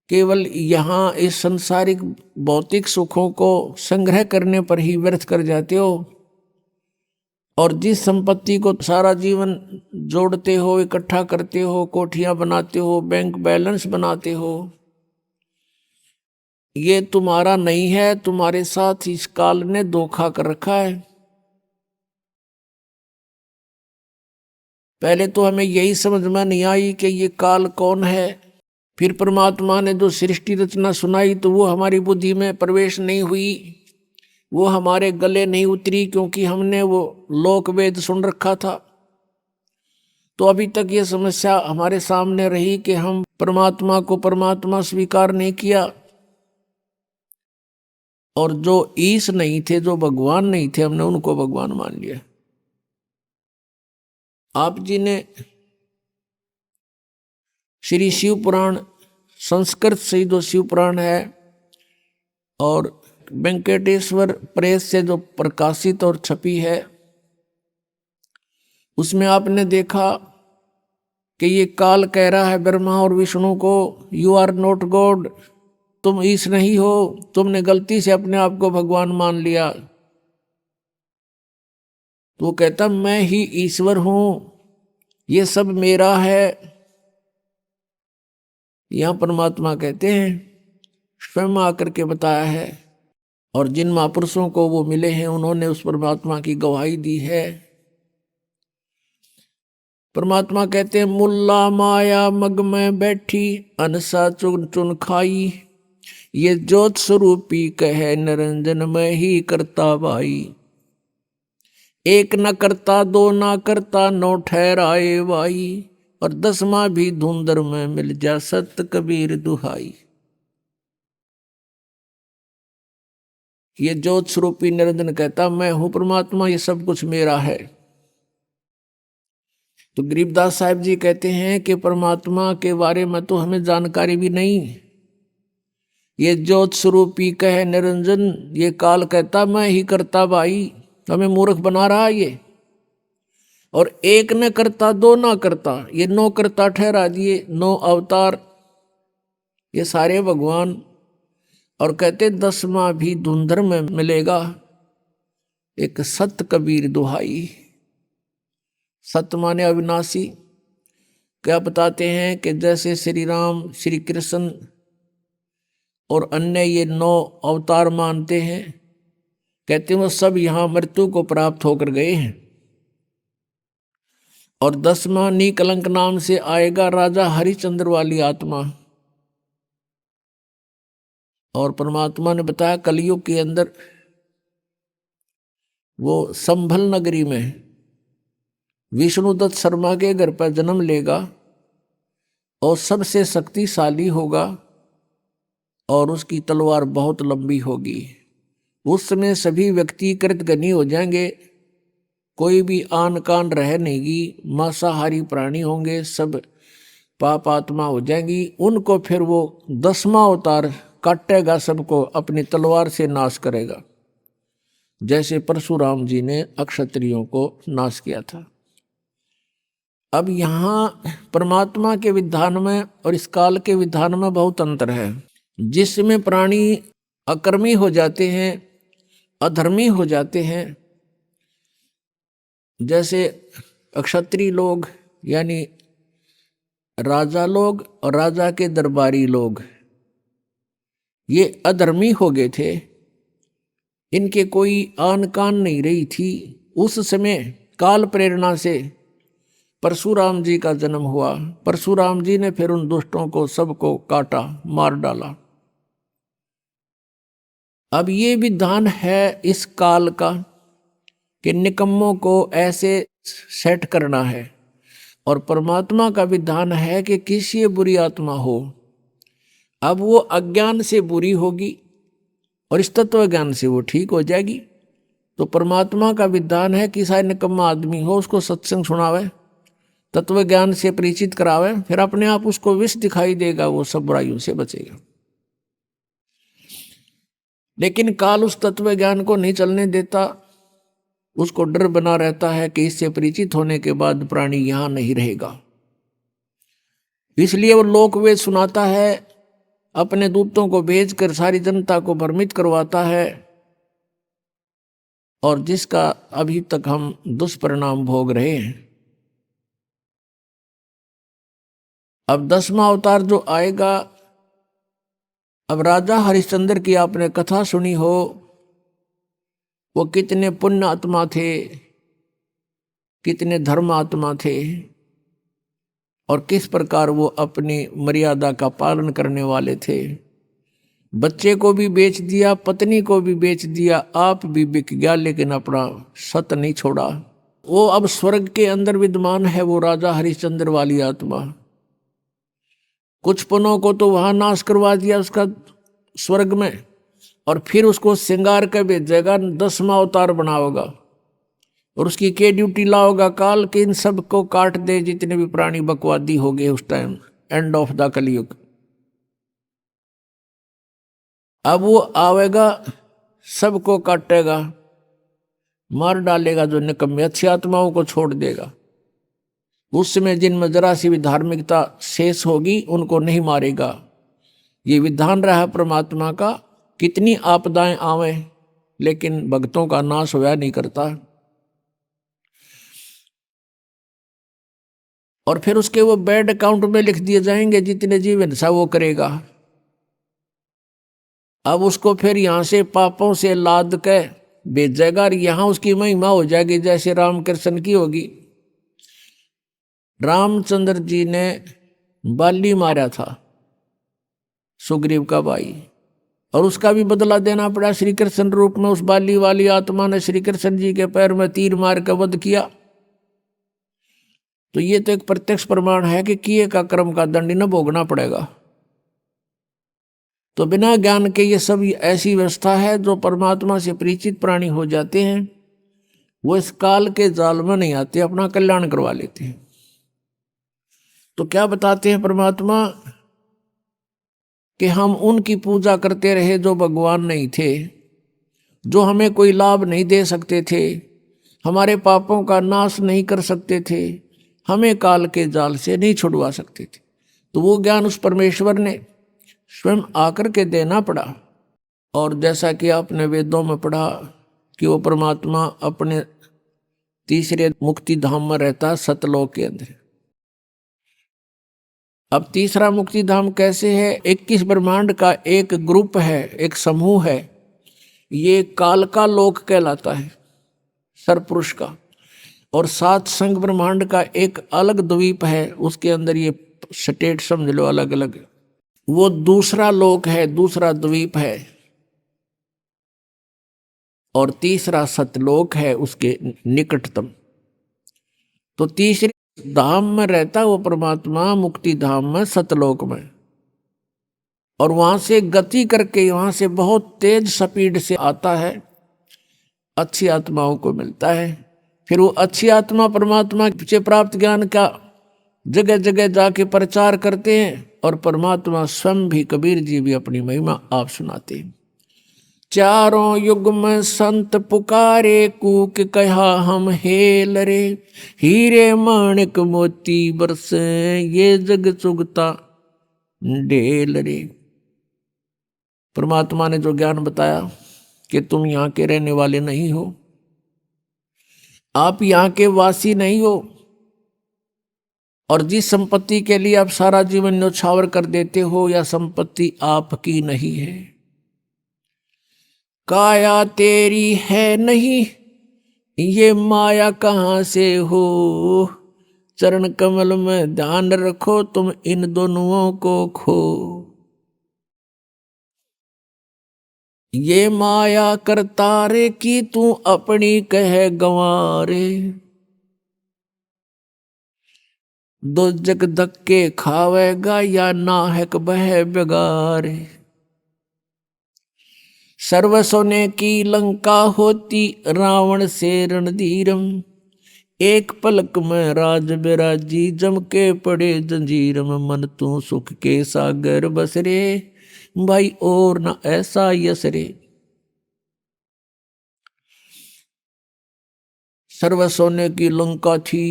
केवल यहाँ इस संसारिक भौतिक सुखों को संग्रह करने पर ही व्यर्थ कर जाते हो और जिस संपत्ति को सारा जीवन जोड़ते हो, इकट्ठा करते हो, कोठियां बनाते हो, बैंक बैलेंस बनाते हो, ये तुम्हारा नहीं है, तुम्हारे साथ इस काल ने धोखा कर रखा है। पहले तो हमें यही समझ में नहीं आई कि ये काल कौन है। फिर परमात्मा ने जो सृष्टि रचना सुनाई तो वो हमारी बुद्धि में प्रवेश नहीं हुई, वो हमारे गले नहीं उतरी, क्योंकि हमने वो लोक वेद सुन रखा था। तो अभी तक ये समस्या हमारे सामने रही कि हम परमात्मा को परमात्मा स्वीकार नहीं किया और जो ईश नहीं थे, जो भगवान नहीं थे, हमने उनको भगवान मान लिया। आप जी ने श्री शिव पुराण, संस्कृत से जो शिव पुराण है और वेंकटेश्वर प्रेस से जो प्रकाशित और छपी है, उसमें आपने देखा कि ये काल कह रहा है ब्रह्मा और विष्णु को, यू आर नॉट गॉड, तुम ईश नहीं हो, तुमने गलती से अपने आप को भगवान मान लिया। तो वो कहता मैं ही ईश्वर हूं, ये सब मेरा है। यहां परमात्मा कहते हैं, स्वयं आकर के बताया है और जिन महापुरुषों को वो मिले हैं उन्होंने उस परमात्मा की गवाही दी है। परमात्मा कहते हैं मुल्ला माया मग में बैठी, अनसा चुन चुन खाई, ये ज्योत स्वरूपी कहे निरंजन में ही करता भाई। एक न करता, दो न करता, नौ ठहराए भाई, और 10वां भी धुंधर में मिल जा सत कबीर दुहाई। ये ज्योत स्वरूपी निरंजन कहता मैं हूं परमात्मा, ये सब कुछ मेरा है। तो गरीबदास साहब जी कहते हैं कि परमात्मा के बारे में तो हमें जानकारी भी नहीं। ये ज्योत स्वरूपी कहे निरंजन, ये काल कहता मैं ही करता भाई, हमें मूर्ख बना रहा ये। और एक न करता दो ना करता, ये 9 करता ठहरा दिए, 9 अवतार ये सारे भगवान। और कहते 10वां भी धुंधर में मिलेगा, एक सत कबीर दुहाई। सत माने अविनाशी। क्या बताते हैं कि जैसे श्री राम, श्री कृष्ण और अन्य ये 9 अवतार मानते हैं, कहते हैं वो सब यहां मृत्यु को प्राप्त होकर गए हैं। और 10वां निकलंक नाम से आएगा राजा हरिश्चंद्र वाली आत्मा। और परमात्मा ने बताया कलयुग के अंदर वो संभल नगरी में विष्णुदत्त शर्मा के घर पर जन्म लेगा और सबसे शक्तिशाली होगा और उसकी तलवार बहुत लंबी होगी। उस समय सभी व्यक्ति कृतघ्नी हो जाएंगे, कोई भी आन कान रह नहीं, मांसाहारी प्राणी होंगे, सब पाप आत्मा हो जाएंगी। उनको फिर वो 10वां अवतार काटेगा, सबको अपनी तलवार से नाश करेगा, जैसे परशुराम जी ने अक्षत्रियों को नाश किया था। अब यहाँ परमात्मा के विधान में और इस काल के विधान में बहुत अंतर है। जिसमें प्राणी अकर्मी हो जाते हैं, अधर्मी हो जाते हैं, जैसे अक्षत्रिय लोग यानी राजा लोग और राजा के दरबारी लोग, ये अधर्मी हो गए थे, इनके कोई आन कान नहीं रही थी। उस समय काल प्रेरणा से परशुराम जी का जन्म हुआ। परशुराम जी ने फिर उन दुष्टों को सबको काटा, मार डाला। अब ये विधान है इस काल का कि निकम्मों को ऐसे सेट करना है। और परमात्मा का विधान है कि किसी बुरी आत्मा हो, अब वो अज्ञान से बुरी होगी और इस तत्व ज्ञान से वो ठीक हो जाएगी। तो परमात्मा का विधान है कि सारे निकम्मा आदमी हो उसको सत्संग सुनावे, तत्व ज्ञान से परिचित करावे, फिर अपने आप उसको विष दिखाई देगा, वो सब बुराइयों से बचेगा। लेकिन काल उस तत्व ज्ञान को नहीं चलने देता, उसको डर बना रहता है कि इससे परिचित होने के बाद प्राणी यहां नहीं रहेगा। इसलिए वो लोकवेद सुनाता है, अपने दूतों को भेजकर सारी जनता को भ्रमित करवाता है, और जिसका अभी तक हम दुष्परिणाम भोग रहे हैं। अब 10वां अवतार जो आएगा, अब राजा हरिश्चंद्र की आपने कथा सुनी हो, वो कितने पुण्य आत्मा थे, कितने धर्म आत्मा थे, और किस प्रकार वो अपनी मर्यादा का पालन करने वाले थे। बच्चे को भी बेच दिया, पत्नी को भी बेच दिया, आप भी बिक गया, लेकिन अपना सत नहीं छोड़ा। वो अब स्वर्ग के अंदर विद्यमान है, वो राजा हरिश्चंद्र वाली आत्मा। कुछ पुनों को तो वहां नाश करवा दिया उसका स्वर्ग में, और फिर उसको श्रृंगार कर भेजेगा, 10वां अवतार बनाओगा, और उसकी के ड्यूटी लाओगा काल के इन सब को काट दे, जितने भी प्राणी बकवादी हो गए उस टाइम, एंड ऑफ द कलयुग। अब वो आवेगा, सबको काटेगा, मार डालेगा, जो निकम्मे अच्छी आत्माओं को छोड़ देगा। उस समय जिनमें जरा सी भी धार्मिकता शेष होगी उनको नहीं मारेगा। ये विधान रहा परमात्मा का, कितनी आपदाएं आवे लेकिन भक्तों का नाश होया नहीं करता। और फिर उसके वो बैड अकाउंट में लिख दिए जाएंगे, जितने जीव हिंसा वो करेगा। अब उसको फिर यहां से पापों से लाद के भेजेगा, और यहां उसकी महिमा हो जाएगी जैसे रामकृष्ण की होगी। रामचंद्र जी ने बाली मारा था, सुग्रीव का भाई, और उसका भी बदला देना पड़ा श्री कृष्ण रूप में। उस बाली वाली आत्मा ने श्री कृष्ण जी के पैर में तीर मार कर वध किया। तो ये तो एक प्रत्यक्ष प्रमाण है कि किए का कर्म का दंड न भोगना पड़ेगा। तो बिना ज्ञान के ये सब ऐसी व्यवस्था है, जो परमात्मा से परिचित प्राणी हो जाते हैं वो इस काल के जाल में नहीं आते, अपना कल्याण करवा लेते हैं। तो क्या बताते हैं परमात्मा कि हम उनकी पूजा करते रहे जो भगवान नहीं थे, जो हमें कोई लाभ नहीं दे सकते थे, हमारे पापों का नाश नहीं कर सकते थे, हमें काल के जाल से नहीं छुड़वा सकते थे। तो वो ज्ञान उस परमेश्वर ने स्वयं आकर के देना पड़ा। और जैसा कि आपने वेदों में पढ़ा कि वो परमात्मा अपने तीसरे मुक्ति धाम में रहता है, सतलोक के अंदर। अब तीसरा मुक्ति धाम कैसे है? 21 ब्रह्मांड का एक ग्रुप है, एक समूह है, ये काल का लोक कहलाता है, सरपुरुष का। और 7 संग ब्रह्मांड का एक अलग द्वीप है, उसके अंदर ये स्टेट समझ लो अलग अलग, वो दूसरा लोक है, दूसरा द्वीप है। और तीसरा सतलोक है उसके निकटतम। तो तीसरे धाम में रहता वो परमात्मा, मुक्ति धाम में, सतलोक में। और वहां से गति करके, वहां से बहुत तेज स्पीड से आता है, अच्छी आत्माओं को मिलता है। फिर वो अच्छी आत्मा परमात्मा से प्राप्त ज्ञान का जगह जगह जाके प्रचार करते हैं, और परमात्मा स्वयं भी, कबीर जी भी अपनी महिमा आप सुनाते हैं। चारों युग में संत पुकारे, कूक कहा हम हेल रे, हीरे माणिक मोती बरसे, ये जग चुगता ढेल रे। परमात्मा ने जो ज्ञान बताया कि तुम यहाँ के रहने वाले नहीं हो, आप यहाँ के वासी नहीं हो, और जिस संपत्ति के लिए आप सारा जीवन न्यौछावर कर देते हो, या संपत्ति आपकी नहीं है, काया तेरी है नहीं, ये माया कहाँ से हो, चरण कमल में ध्यान रखो, तुम इन दोनों को खो। ये माया करता रे की तू अपनी कह गंवारे, दो जग धक्के खावेगा या नाहक बह बेगारे। सर्व सोने की लंका होती रावण से रणधीरम, एक पलक में राज बिराजी जम के पड़े जंजीरम। मन तू सुख के सागर बसरे, भाई और न ऐसा यसरे। सर्व सोने की लंका थी,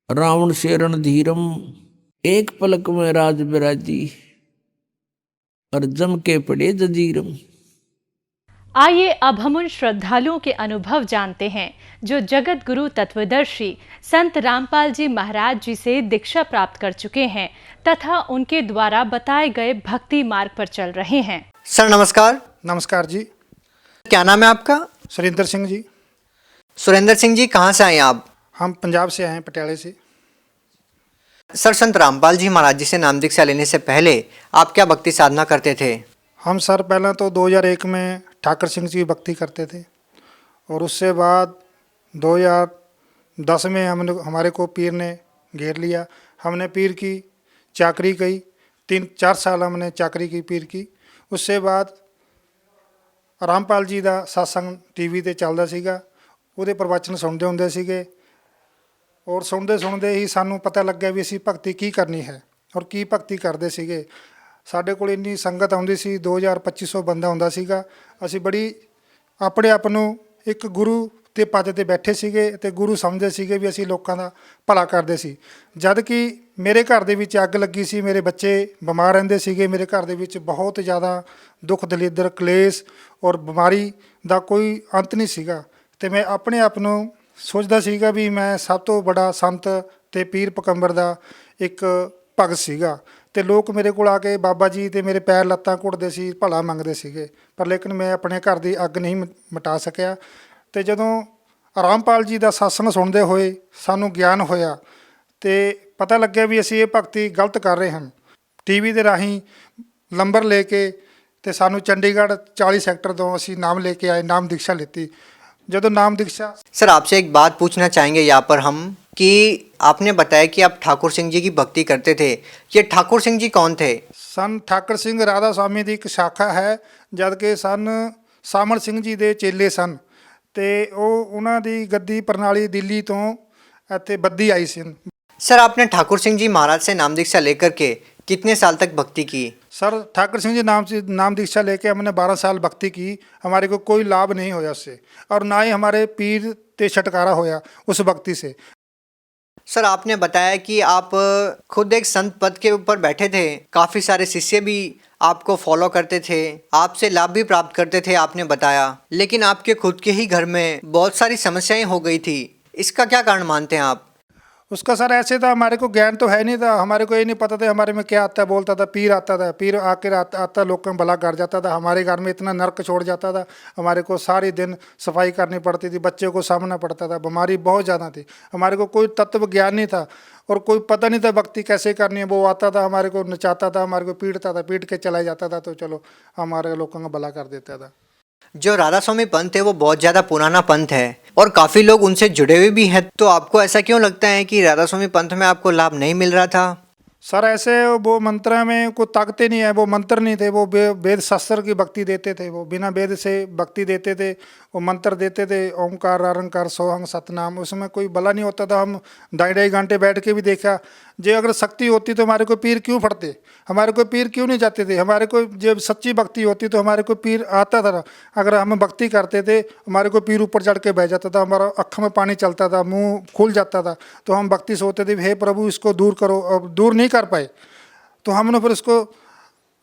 रावण से रणधीरम, एक पलक में राज बिराजी और जम के पड़े जंजीरम। आइए अब हम उन श्रद्धालुओं के अनुभव जानते हैं जो जगत गुरु तत्वदर्शी संत रामपाल जी महाराज जी से दीक्षा प्राप्त कर चुके हैं तथा उनके द्वारा बताए गए भक्ति मार्ग पर चल रहे हैं। सर नमस्कार। नमस्कार जी। क्या नाम है आपका? सुरेंद्र सिंह जी। सुरेंद्र सिंह जी, कहाँ से आए आप? हम पंजाब से आए हैं, पटियाले से। सर, संत रामपाल जी महाराज जी से नाम दीक्षा लेने से पहले आप क्या भक्ति साधना करते थे? हम सर पहले तो 2001 में ठाकर सिंह जी की भक्ति करते थे, और उससे बाद 2010 में हमारे को पीर ने घेर लिया। हमने पीर की चाकरी की, 3-4 साल हमने चाकरी की पीर की। उससे बाद रामपाल जी का सत्संग टीवी ਤੇ ਚੱਲਦਾ ਸੀਗਾ, ਉਹਦੇ ਪ੍ਰਵਚਨ ਸੁਣਦੇ ਹੁੰਦੇ ਸੀਗੇ, ਔਰ ਸੁਣਦੇ ਹੀ ਸਾਨੂੰ ਪਤਾ ਲੱਗਿਆ ਵੀ ਅਸੀਂ ਭਗਤੀ ਕੀ ਕਰਨੀ ਹੈ ਔਰ ਕੀ ਭਗਤੀ ਕਰਦੇ ਸੀਗੇ। ਸਾਡੇ ਕੋਲ ਇੰਨੀ ਸੰਗਤ ਆਉਂਦੀ ਸੀ, 2000-2500 ਬੰਦਾ ਹੁੰਦਾ ਸੀਗਾ। ਅਸੀਂ ਬੜੀ ਆਪਣੇ ਆਪ ਨੂੰ ਇੱਕ ਗੁਰੂ ਦੇ ਪਦ 'ਤੇ ਬੈਠੇ ਸੀਗੇ ਅਤੇ ਗੁਰੂ ਸਮਝਦੇ ਸੀਗੇ ਵੀ ਅਸੀਂ ਲੋਕਾਂ ਦਾ ਭਲਾ ਕਰਦੇ ਸੀ। ਜਦ ਕਿ ਮੇਰੇ ਘਰ ਦੇ ਵਿੱਚ ਅੱਗ ਲੱਗੀ ਸੀ, ਮੇਰੇ ਬੱਚੇ ਬਿਮਾਰ ਰਹਿੰਦੇ ਸੀਗੇ, ਮੇਰੇ ਘਰ ਦੇ ਵਿੱਚ ਬਹੁਤ ਜ਼ਿਆਦਾ ਦੁੱਖ ਦਲਿੱਦਰ ਕਲੇਸ਼ ਔਰ ਬਿਮਾਰੀ ਦਾ ਕੋਈ ਅੰਤ ਨਹੀਂ ਸੀਗਾ। ਅਤੇ ਮੈਂ ਆਪਣੇ ਆਪ ਨੂੰ ਸੋਚਦਾ ਸੀਗਾ ਵੀ ਮੈਂ ਸਭ ਤੋਂ ਬੜਾ ਸੰਤ ਅਤੇ ਪੀਰ ਪਕੰਬਰ ਦਾ ਇੱਕ ਭਗਤ ਸੀਗਾ। ਅਤੇ ਲੋਕ ਮੇਰੇ ਕੋਲ ਆ ਕੇ ਬਾਬਾ ਜੀ ਅਤੇ ਮੇਰੇ ਪੈਰ ਲੱਤਾਂ ਘੁੱਟਦੇ ਸੀ, ਭਲਾ ਮੰਗਦੇ ਸੀਗੇ, ਪਰ ਲੇਕਿਨ ਮੈਂ ਆਪਣੇ ਘਰ ਦੀ ਅੱਗ ਨਹੀਂ ਮਿਟਾ ਸਕਿਆ। ਅਤੇ ਜਦੋਂ ਰਾਮਪਾਲ ਜੀ ਦਾ ਸਤਸੰਗ ਸੁਣਦੇ ਹੋਏ ਸਾਨੂੰ ਗਿਆਨ ਹੋਇਆ ਅਤੇ ਪਤਾ ਲੱਗਿਆ ਵੀ ਅਸੀਂ ਇਹ ਭਗਤੀ ਗਲਤ ਕਰ ਰਹੇ ਹਾਂ। ਟੀ ਵੀ ਦੇ ਰਾਹੀਂ ਨੰਬਰ ਲੈ ਕੇ ਅਤੇ ਸਾਨੂੰ ਚੰਡੀਗੜ੍ਹ 40 ਸੈਕਟਰ ਤੋਂ ਅਸੀਂ नाम लेके आए, नाम दीक्षा लेती। जब नाम दीक्षा। सर, आपसे एक बात पूछना चाहेंगे यहाँ पर हम कि आपने बताया कि आप ठाकुर सिंह जी की भक्ति करते थे। ये ठाकुर सिंह जी कौन थे? ਸਨ ਠਾਕਰ ਸਿੰਘ ਰਾਧਾ ਸਵਾਮੀ ਦੀ ਇੱਕ ਸ਼ਾਖਾ ਹੈ, ਜਦ ਕਿ ਸਨ ਸਾਮਣ ਸਿੰਘ ਜੀ ਦੇ ਚੇਲੇ ਸਨ ਤੇ ਉਹਨਾਂ ਦੀ ਗੱਦੀ ਪ੍ਰਣਾਲੀ ਦਿੱਲੀ ਤੋਂ ਇੱਥੇ ਬੱਦੀ ਆਈ ਸੀ। सर, आपने ठाकुर सिंह जी महाराज से नाम दीक्षा लेकर के कितने साल तक भक्ति की? सर ठाकुर सिंह जी नाम दीक्षा लेके हमने 12 साल भक्ति की। हमारे को कोई लाभ नहीं होया उससे, और ना ही हमारे पीर ते छटकारा होया उस भक्ति से। सर, आपने बताया कि आप खुद एक संत पद के ऊपर बैठे थे, काफ़ी सारे शिष्य भी आपको फॉलो करते थे, आपसे लाभ भी प्राप्त करते थे, आपने बताया। लेकिन आपके खुद के ही घर में बहुत सारी समस्याएं हो गई थी, इसका क्या कारण मानते हैं आप? उसका सर ऐसे था, हमारे को ज्ञान तो है नहीं था, हमारे को ये नहीं पता था हमारे में क्या आता है। बोलता था पीर आता था, पीर आकर आता लोग में भला कर जाता था। हमारे घर में इतना नर्क छोड़ जाता था, हमारे को सारी दिन सफाई करनी पड़ती थी, बच्चे को सामना पड़ता था, बीमारी बहुत ज़्यादा थी। हमारे को कोई तत्व ज्ञान नहीं था और कोई पता नहीं था भक्ति कैसे करनी है। वो आता था, हमारे को नचाता था, हमारे को पीटता था, पीट के चला जाता था, तो चलो हमारे लोगों का भला कर देता था। जो राधा स्वामी पंथ है वो बहुत ज़्यादा पुराना पंथ है और काफ़ी लोग उनसे जुड़े हुए भी हैं, तो आपको ऐसा क्यों लगता है कि राधा स्वामी पंथ में आपको लाभ नहीं मिल रहा था? सर ऐसे वो मंत्र में को ताकते नहीं है, वो मंत्र नहीं थे, वो वेद शास्त्र की भक्ति देते थे, वो बिना वेद से भक्ति देते थे, वो मंत्र देते थे, ओंकार अरंकार सोहंग सतनाम, उसमें कोई भला नहीं होता था। हम 2.5 घंटे बैठ के भी देखा, जो अगर शक्ति होती तो हमारे को पीर क्यों फटते, हमारे को पीर क्यों नहीं जाते थे। हमारे को जब सच्ची भक्ति होती तो हमारे को पीर आता था। अगर हम भक्ति करते थे हमारे को पीर ऊपर चढ़ के बह जाता था, हमारा अँख में पानी चलता था, मुंह खुल जाता था, तो हम भक्ति से होते थे हे प्रभु इसको दूर करो। अब दूर नहीं कर पाए तो हमने फिर इसको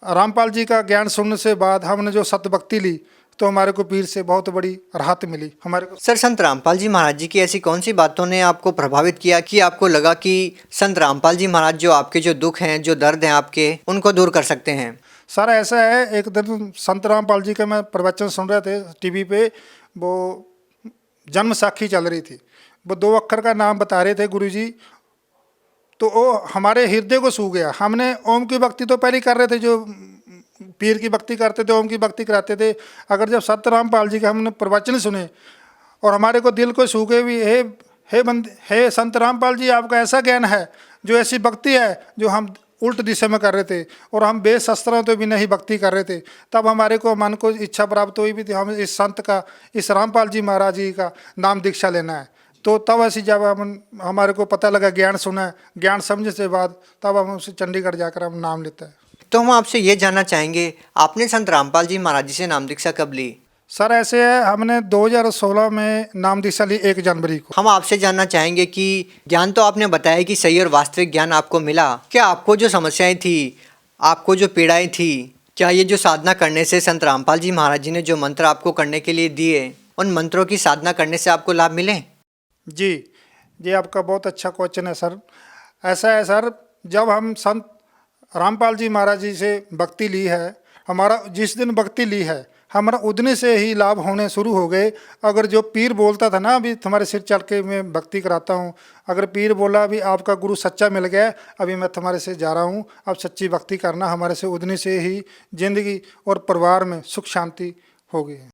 रामपाल जी का ज्ञान सुनने से बाद हमने जो सत्य भक्ति ली तो हमारे को पीर से बहुत बड़ी राहत मिली हमारे को। सर, संत रामपाल जी महाराज जी की ऐसी कौन सी बातों ने आपको प्रभावित किया कि आपको लगा कि संत रामपाल जी महाराज जो आपके जो दुख हैं, जो दर्द हैं आपके, उनको दूर कर सकते हैं? सर ऐसा है, एक दिन संत रामपाल जी का मैं प्रवचन सुन रहे थे टीवी पे, वो जन्म साखी चल रही थी, वो 2 अक्षर का नाम बता रहे थे गुरुजी, तो वो हमारे हृदय को छू गया। हमने ओम की भक्ति तो पहले कर रहे थे, जो पीर की भक्ति करते थे, ओम की भक्ति कराते थे। अगर जब सत रामपाल जी के हमने प्रवचन सुने और हमारे को दिल को छू गए भी, हे संत रामपाल जी आपका ऐसा ज्ञान है, जो ऐसी भक्ति है जो हम उल्ट दिशा में कर रहे थे और हम वेद शास्त्रों तो भी नहीं भक्ति कर रहे थे, तब हमारे को मन को इच्छा प्राप्त हुई भी थी हम इस संत का, इस रामपाल जी महाराज जी का नाम दीक्षा लेना है। तो तब ऐसी जब हमारे को पता लगा, ज्ञान सुना, ज्ञान समझने से बाद तब हम उसे चंडीगढ़ जाकर हम नाम लेते हैं। तो हम आपसे ये जानना चाहेंगे, आपने संत रामपाल जी महाराज जी से नाम दीक्षा कब ली? सर ऐसे है, हमने 2016 में नाम दीक्षा ली 1 जनवरी को। हम आपसे जानना चाहेंगे कि ज्ञान तो आपने बताया कि सही और वास्तविक ज्ञान आपको मिला, क्या आपको जो समस्याएं थी, आपको जो पीड़ाएं थी, क्या ये जो साधना करने से संत रामपाल जी महाराज जी ने जो मंत्र आपको करने के लिए दिए, उन मंत्रों की साधना करने से आपको लाभ मिले? जी जी, आपका बहुत अच्छा क्वेश्चन है सर। ऐसा है सर, जब हम संत रामपाल जी महाराज जी से भक्ति ली है, हमारा जिस दिन भक्ति ली है हमारा उतने से ही लाभ होने शुरू हो गए। अगर जो पीर बोलता था ना, अभी तुम्हारे सिर चढ़ के मैं भक्ति कराता हूँ, अगर पीर बोला अभी आपका गुरु सच्चा मिल गया, अभी मैं तुम्हारे से जा रहा हूँ, अब सच्ची भक्ति करना, हमारे से उतने से ही जिंदगी और परिवार में सुख शांति हो गई है।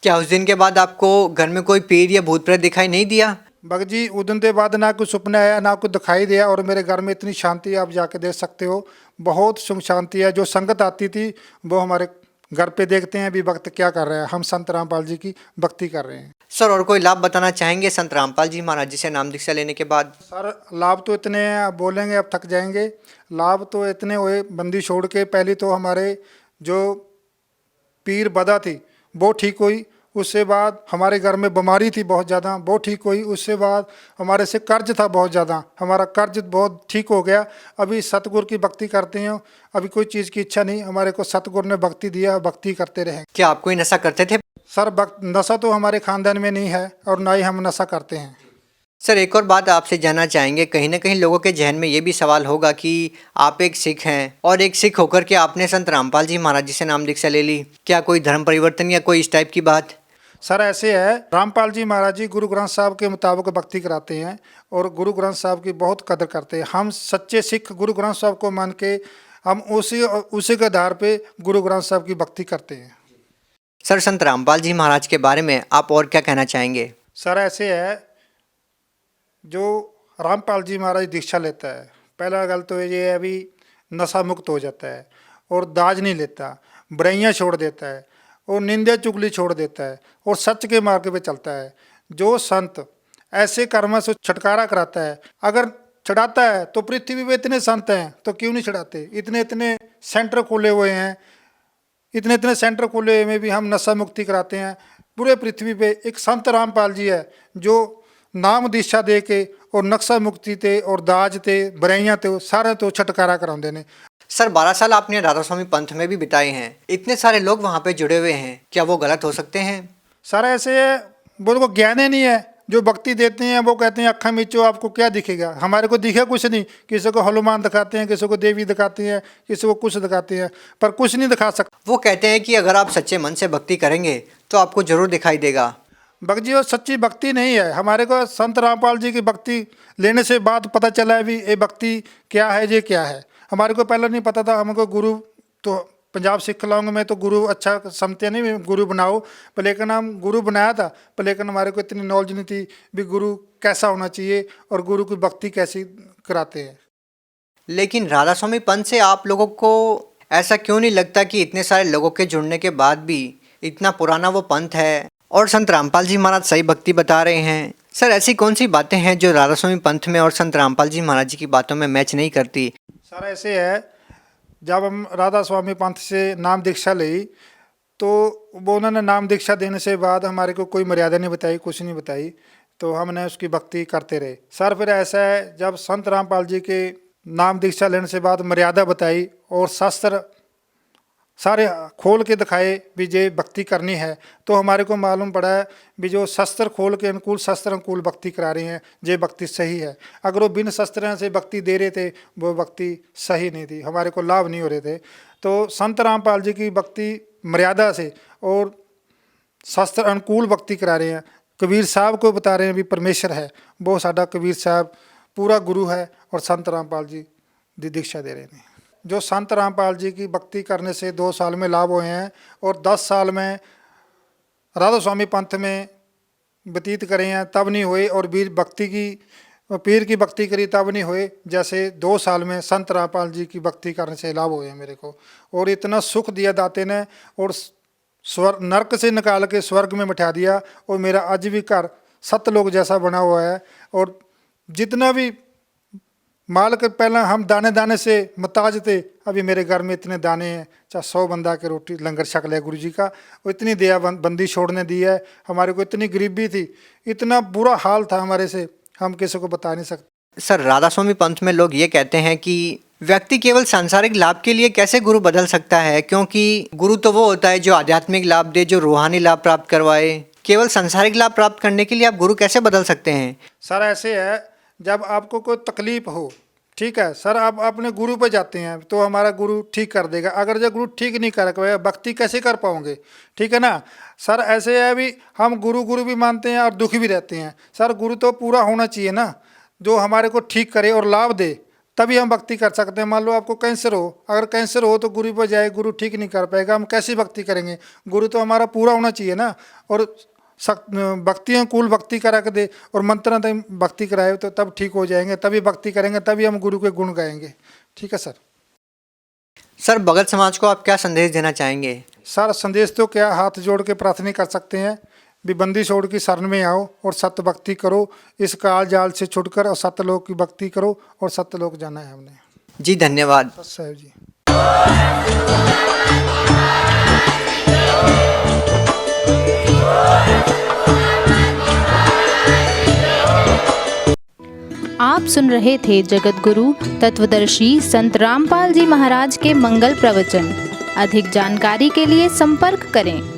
क्या उस दिन के बाद आपको घर में कोई पीर या भूत प्रेत दिखाई नहीं दिया? भगत जी उस दिन के बाद ना कुछ सपना आया, ना कुछ दिखाई दिया, और मेरे घर में इतनी शांति आप जाके देख सकते हो, बहुत सुख शांति है। जो संगत आती थी वो हमारे घर पे देखते हैं अभी वक्त क्या कर रहे हैं, हम संत रामपाल जी की भक्ति कर रहे हैं। सर, और कोई लाभ बताना चाहेंगे संत रामपाल जी महाराज जी से नाम दीक्षा लेने के बाद? सर लाभ तो इतने हैं, आप बोलेंगे अब थक जाएंगे। लाभ तो इतने हुए, बंदी छोड़ के पहले तो हमारे जो पीर बदा थी वो ठीक हुई, उससे बाद हमारे घर में बीमारी थी बहुत ज़्यादा, वो ठीक हुई, उससे बाद हमारे से कर्ज था बहुत ज़्यादा, हमारा कर्ज बहुत ठीक हो गया। अभी सतगुरु की भक्ति करते हैं, अभी कोई चीज़ की इच्छा नहीं, हमारे को सतगुरु ने भक्ति दिया, भक्ति करते रहे। क्या आप कोई नशा करते थे? सर नशा तो हमारे खानदान में नहीं है और ना ही हम नशा करते हैं। सर, एक और बात आपसे जानना चाहेंगे, कहीं ना कहीं लोगों के जहन में ये भी सवाल होगा कि आप एक सिख हैं और एक सिख होकर के आपने संत रामपाल जी महाराज जी से नाम दीक्षा ले ली, क्या कोई धर्म परिवर्तन या कोई इस टाइप की बात? सर ऐसे है, रामपाल जी महाराज जी गुरु ग्रंथ साहब के मुताबिक भक्ति कराते हैं और गुरु ग्रंथ साहब की बहुत कदर करते हैं। हम सच्चे सिख गुरु ग्रंथ साहब को मान के हम उसी के आधार पे गुरु ग्रंथ साहब की भक्ति करते हैं। सर, संत रामपाल जी महाराज के बारे में आप और क्या कहना चाहेंगे? सर ऐसे है, जो रामपाल जी महाराज दीक्षा लेता है, पहला गल तो ये है भी नशा मुक्त हो जाता है और दाज नहीं लेता, बुराइयाँ छोड़ देता है और निंदा चुगली छोड़ देता है और सच के मार्ग पे चलता है। जो संत ऐसे कर्म से छुटकारा कराता है, अगर चढ़ाता है तो पृथ्वी पे इतने संत हैं तो क्यों नहीं चढ़ाते। इतने इतने सेंटर खोले हुए हैं, इतने इतने सेंटर खोले में भी हम नशा मुक्ति कराते हैं। पूरे पृथ्वी पे एक संत रामपाल जी है जो नाम दीक्षा दे के और नक्शा मुक्ति ते और दाज ते बुराइयां ते सारे तो छुटकारा कराते ने। सर 12 साल आपने राधा स्वामी पंथ में भी बिताए हैं, इतने सारे लोग वहाँ पे जुड़े हुए हैं, क्या वो गलत हो सकते हैं? सारा ऐसे है, वो को ज्ञान ही नहीं है। जो भक्ति देते हैं वो कहते हैं अक्खा मीचो आपको क्या दिखेगा, हमारे को दिखे कुछ नहीं। किसी को हनुमान दिखाते हैं, किसी को देवी दिखाते हैं, किसी को कुछ दिखाते हैं, पर कुछ नहीं दिखा सकते। वो कहते हैं कि अगर आप सच्चे मन से भक्ति करेंगे तो आपको जरूर दिखाई देगा। भक्त जी वो सच्ची भक्ति नहीं है। हमारे को संत रामपाल जी की भक्ति लेने से बाद पता चला है भी ये भक्ति क्या है, ये क्या है। हमारे को पहले नहीं पता था। हमको गुरु तो पंजाब सिख लाऊंगा मैं तो गुरु अच्छा समझते नहीं, गुरु बनाओ, पर लेकिन हम गुरु बनाया था, पर लेकिन हमारे को इतनी नॉलेज नहीं थी भी गुरु कैसा होना चाहिए और गुरु की भक्ति कैसी कराते हैं। लेकिन राधा स्वामी पंथ से आप लोगों को ऐसा क्यों नहीं लगता कि इतने सारे लोगों के जुड़ने के बाद भी इतना पुराना वो पंथ है और संत रामपाल जी महाराज सही भक्ति बता रहे हैं? सर ऐसी कौन सी बातें हैं जो राधा स्वामी पंथ में और संत रामपाल जी महाराज जी की बातों में मैच नहीं करती? सर ऐसे है, जब हम राधा स्वामी पंथ से नाम दीक्षा ली तो वो उन्होंने नाम दीक्षा देने से बाद हमारे को कोई मर्यादा नहीं बताई, कुछ नहीं बताई, तो हमने उसकी भक्ति करते रहे। सर फिर ऐसा है, जब संत रामपाल जी के नाम दीक्षा लेने से बाद मर्यादा बताई और शास्त्र सारे खोल के दिखाए भी जे भक्ति करनी है, तो हमारे को मालूम पड़ा है भी जो शस्त्र खोल के अनुकूल शस्त्र अनुकूल भक्ति करा रहे हैं जे भक्ति सही है। अगर वो बिन शस्त्र से भक्ति दे रहे थे वो भक्ति सही नहीं थी, हमारे को लाभ नहीं हो रहे थे। तो संत रामपाल जी की भक्ति मर्यादा से और शस्त्र अनुकूल भक्ति करा रहे हैं। कबीर साहब को बता रहे हैं भी परमेश्वर है, वो साडा कबीर साहब पूरा गुरु है और संत रामपाल जी दी दीक्षा दे रहे हैं। जो संत रामपाल जी की भक्ति करने से 2 साल में लाभ हुए हैं और 10 साल में राधा स्वामी पंथ में व्यतीत करे हैं तब नहीं हुए, और वीर भक्ति की पीर की भक्ति करी तब नहीं हुए, जैसे 2 साल में संत रामपाल जी की भक्ति करने से लाभ हुए हैं मेरे को। और इतना सुख दिया दाते ने और स्वर्ग नरक से निकाल के स्वर्ग में बिठा दिया, और मेरा आज भी घर सतलोक जैसा बना हुआ है। और जितना भी माल के पहले हम दाने दाने से मुताज थे, अभी मेरे घर में इतने दाने हैं, चाहे 100 बंदा के रोटी लंगर छक ले गुरु जी का। वो इतनी दया बंदी छोड़ने दी है। हमारे को इतनी गरीबी थी, इतना बुरा हाल था हमारे से, हम किसी को बता नहीं सकते। सर राधा स्वामी पंथ में लोग ये कहते हैं कि व्यक्ति केवल सांसारिक लाभ के लिए कैसे गुरु बदल सकता है, क्योंकि गुरु तो वो होता है जो आध्यात्मिक लाभ दे, जो रूहानी लाभ प्राप्त करवाए। केवल सांसारिक लाभ प्राप्त करने के लिए आप गुरु कैसे बदल सकते हैं? सर ऐसे है, जब आपको कोई तकलीफ हो, ठीक है सर, आप अपने गुरु पे जाते हैं तो हमारा गुरु ठीक कर देगा। अगर जो गुरु ठीक नहीं कर पाएगा भक्ति कैसे कर पाओगे, ठीक है ना सर। ऐसे है भी हम गुरु भी मानते हैं और दुखी भी रहते हैं। सर गुरु तो पूरा होना चाहिए ना, जो हमारे को ठीक करे और लाभ दे, तभी हम भक्ति कर सकते हैं। मान लो आपको कैंसर हो, अगर कैंसर हो तो गुरु पर जाए, गुरु ठीक नहीं कर पाएगा, हम कैसी भक्ति करेंगे? गुरु तो हमारा पूरा होना चाहिए ना। और भक्ति अनुकूल भक्ति करा के दे और मंत्र तक भक्ति कराए तो तब ठीक हो जाएंगे, तभी भक्ति करेंगे, तभी हम गुरु के गुण गाएंगे। ठीक है सर। सर भगत समाज को आप क्या संदेश देना चाहेंगे? सर संदेश तो क्या, हाथ जोड़ के प्रार्थना कर सकते हैं भी बंदी छोड़ की शरण में आओ और सत्य भक्ति करो, इस काल जाल से छुटकर और सत्यलोक की भक्ति करो और सत्यलोक जाना है हमने। जी धन्यवाद साहब जी। आप सुन रहे थे जगत गुरु तत्वदर्शी संत रामपाल जी महाराज के मंगल प्रवचन। अधिक जानकारी के लिए संपर्क करें।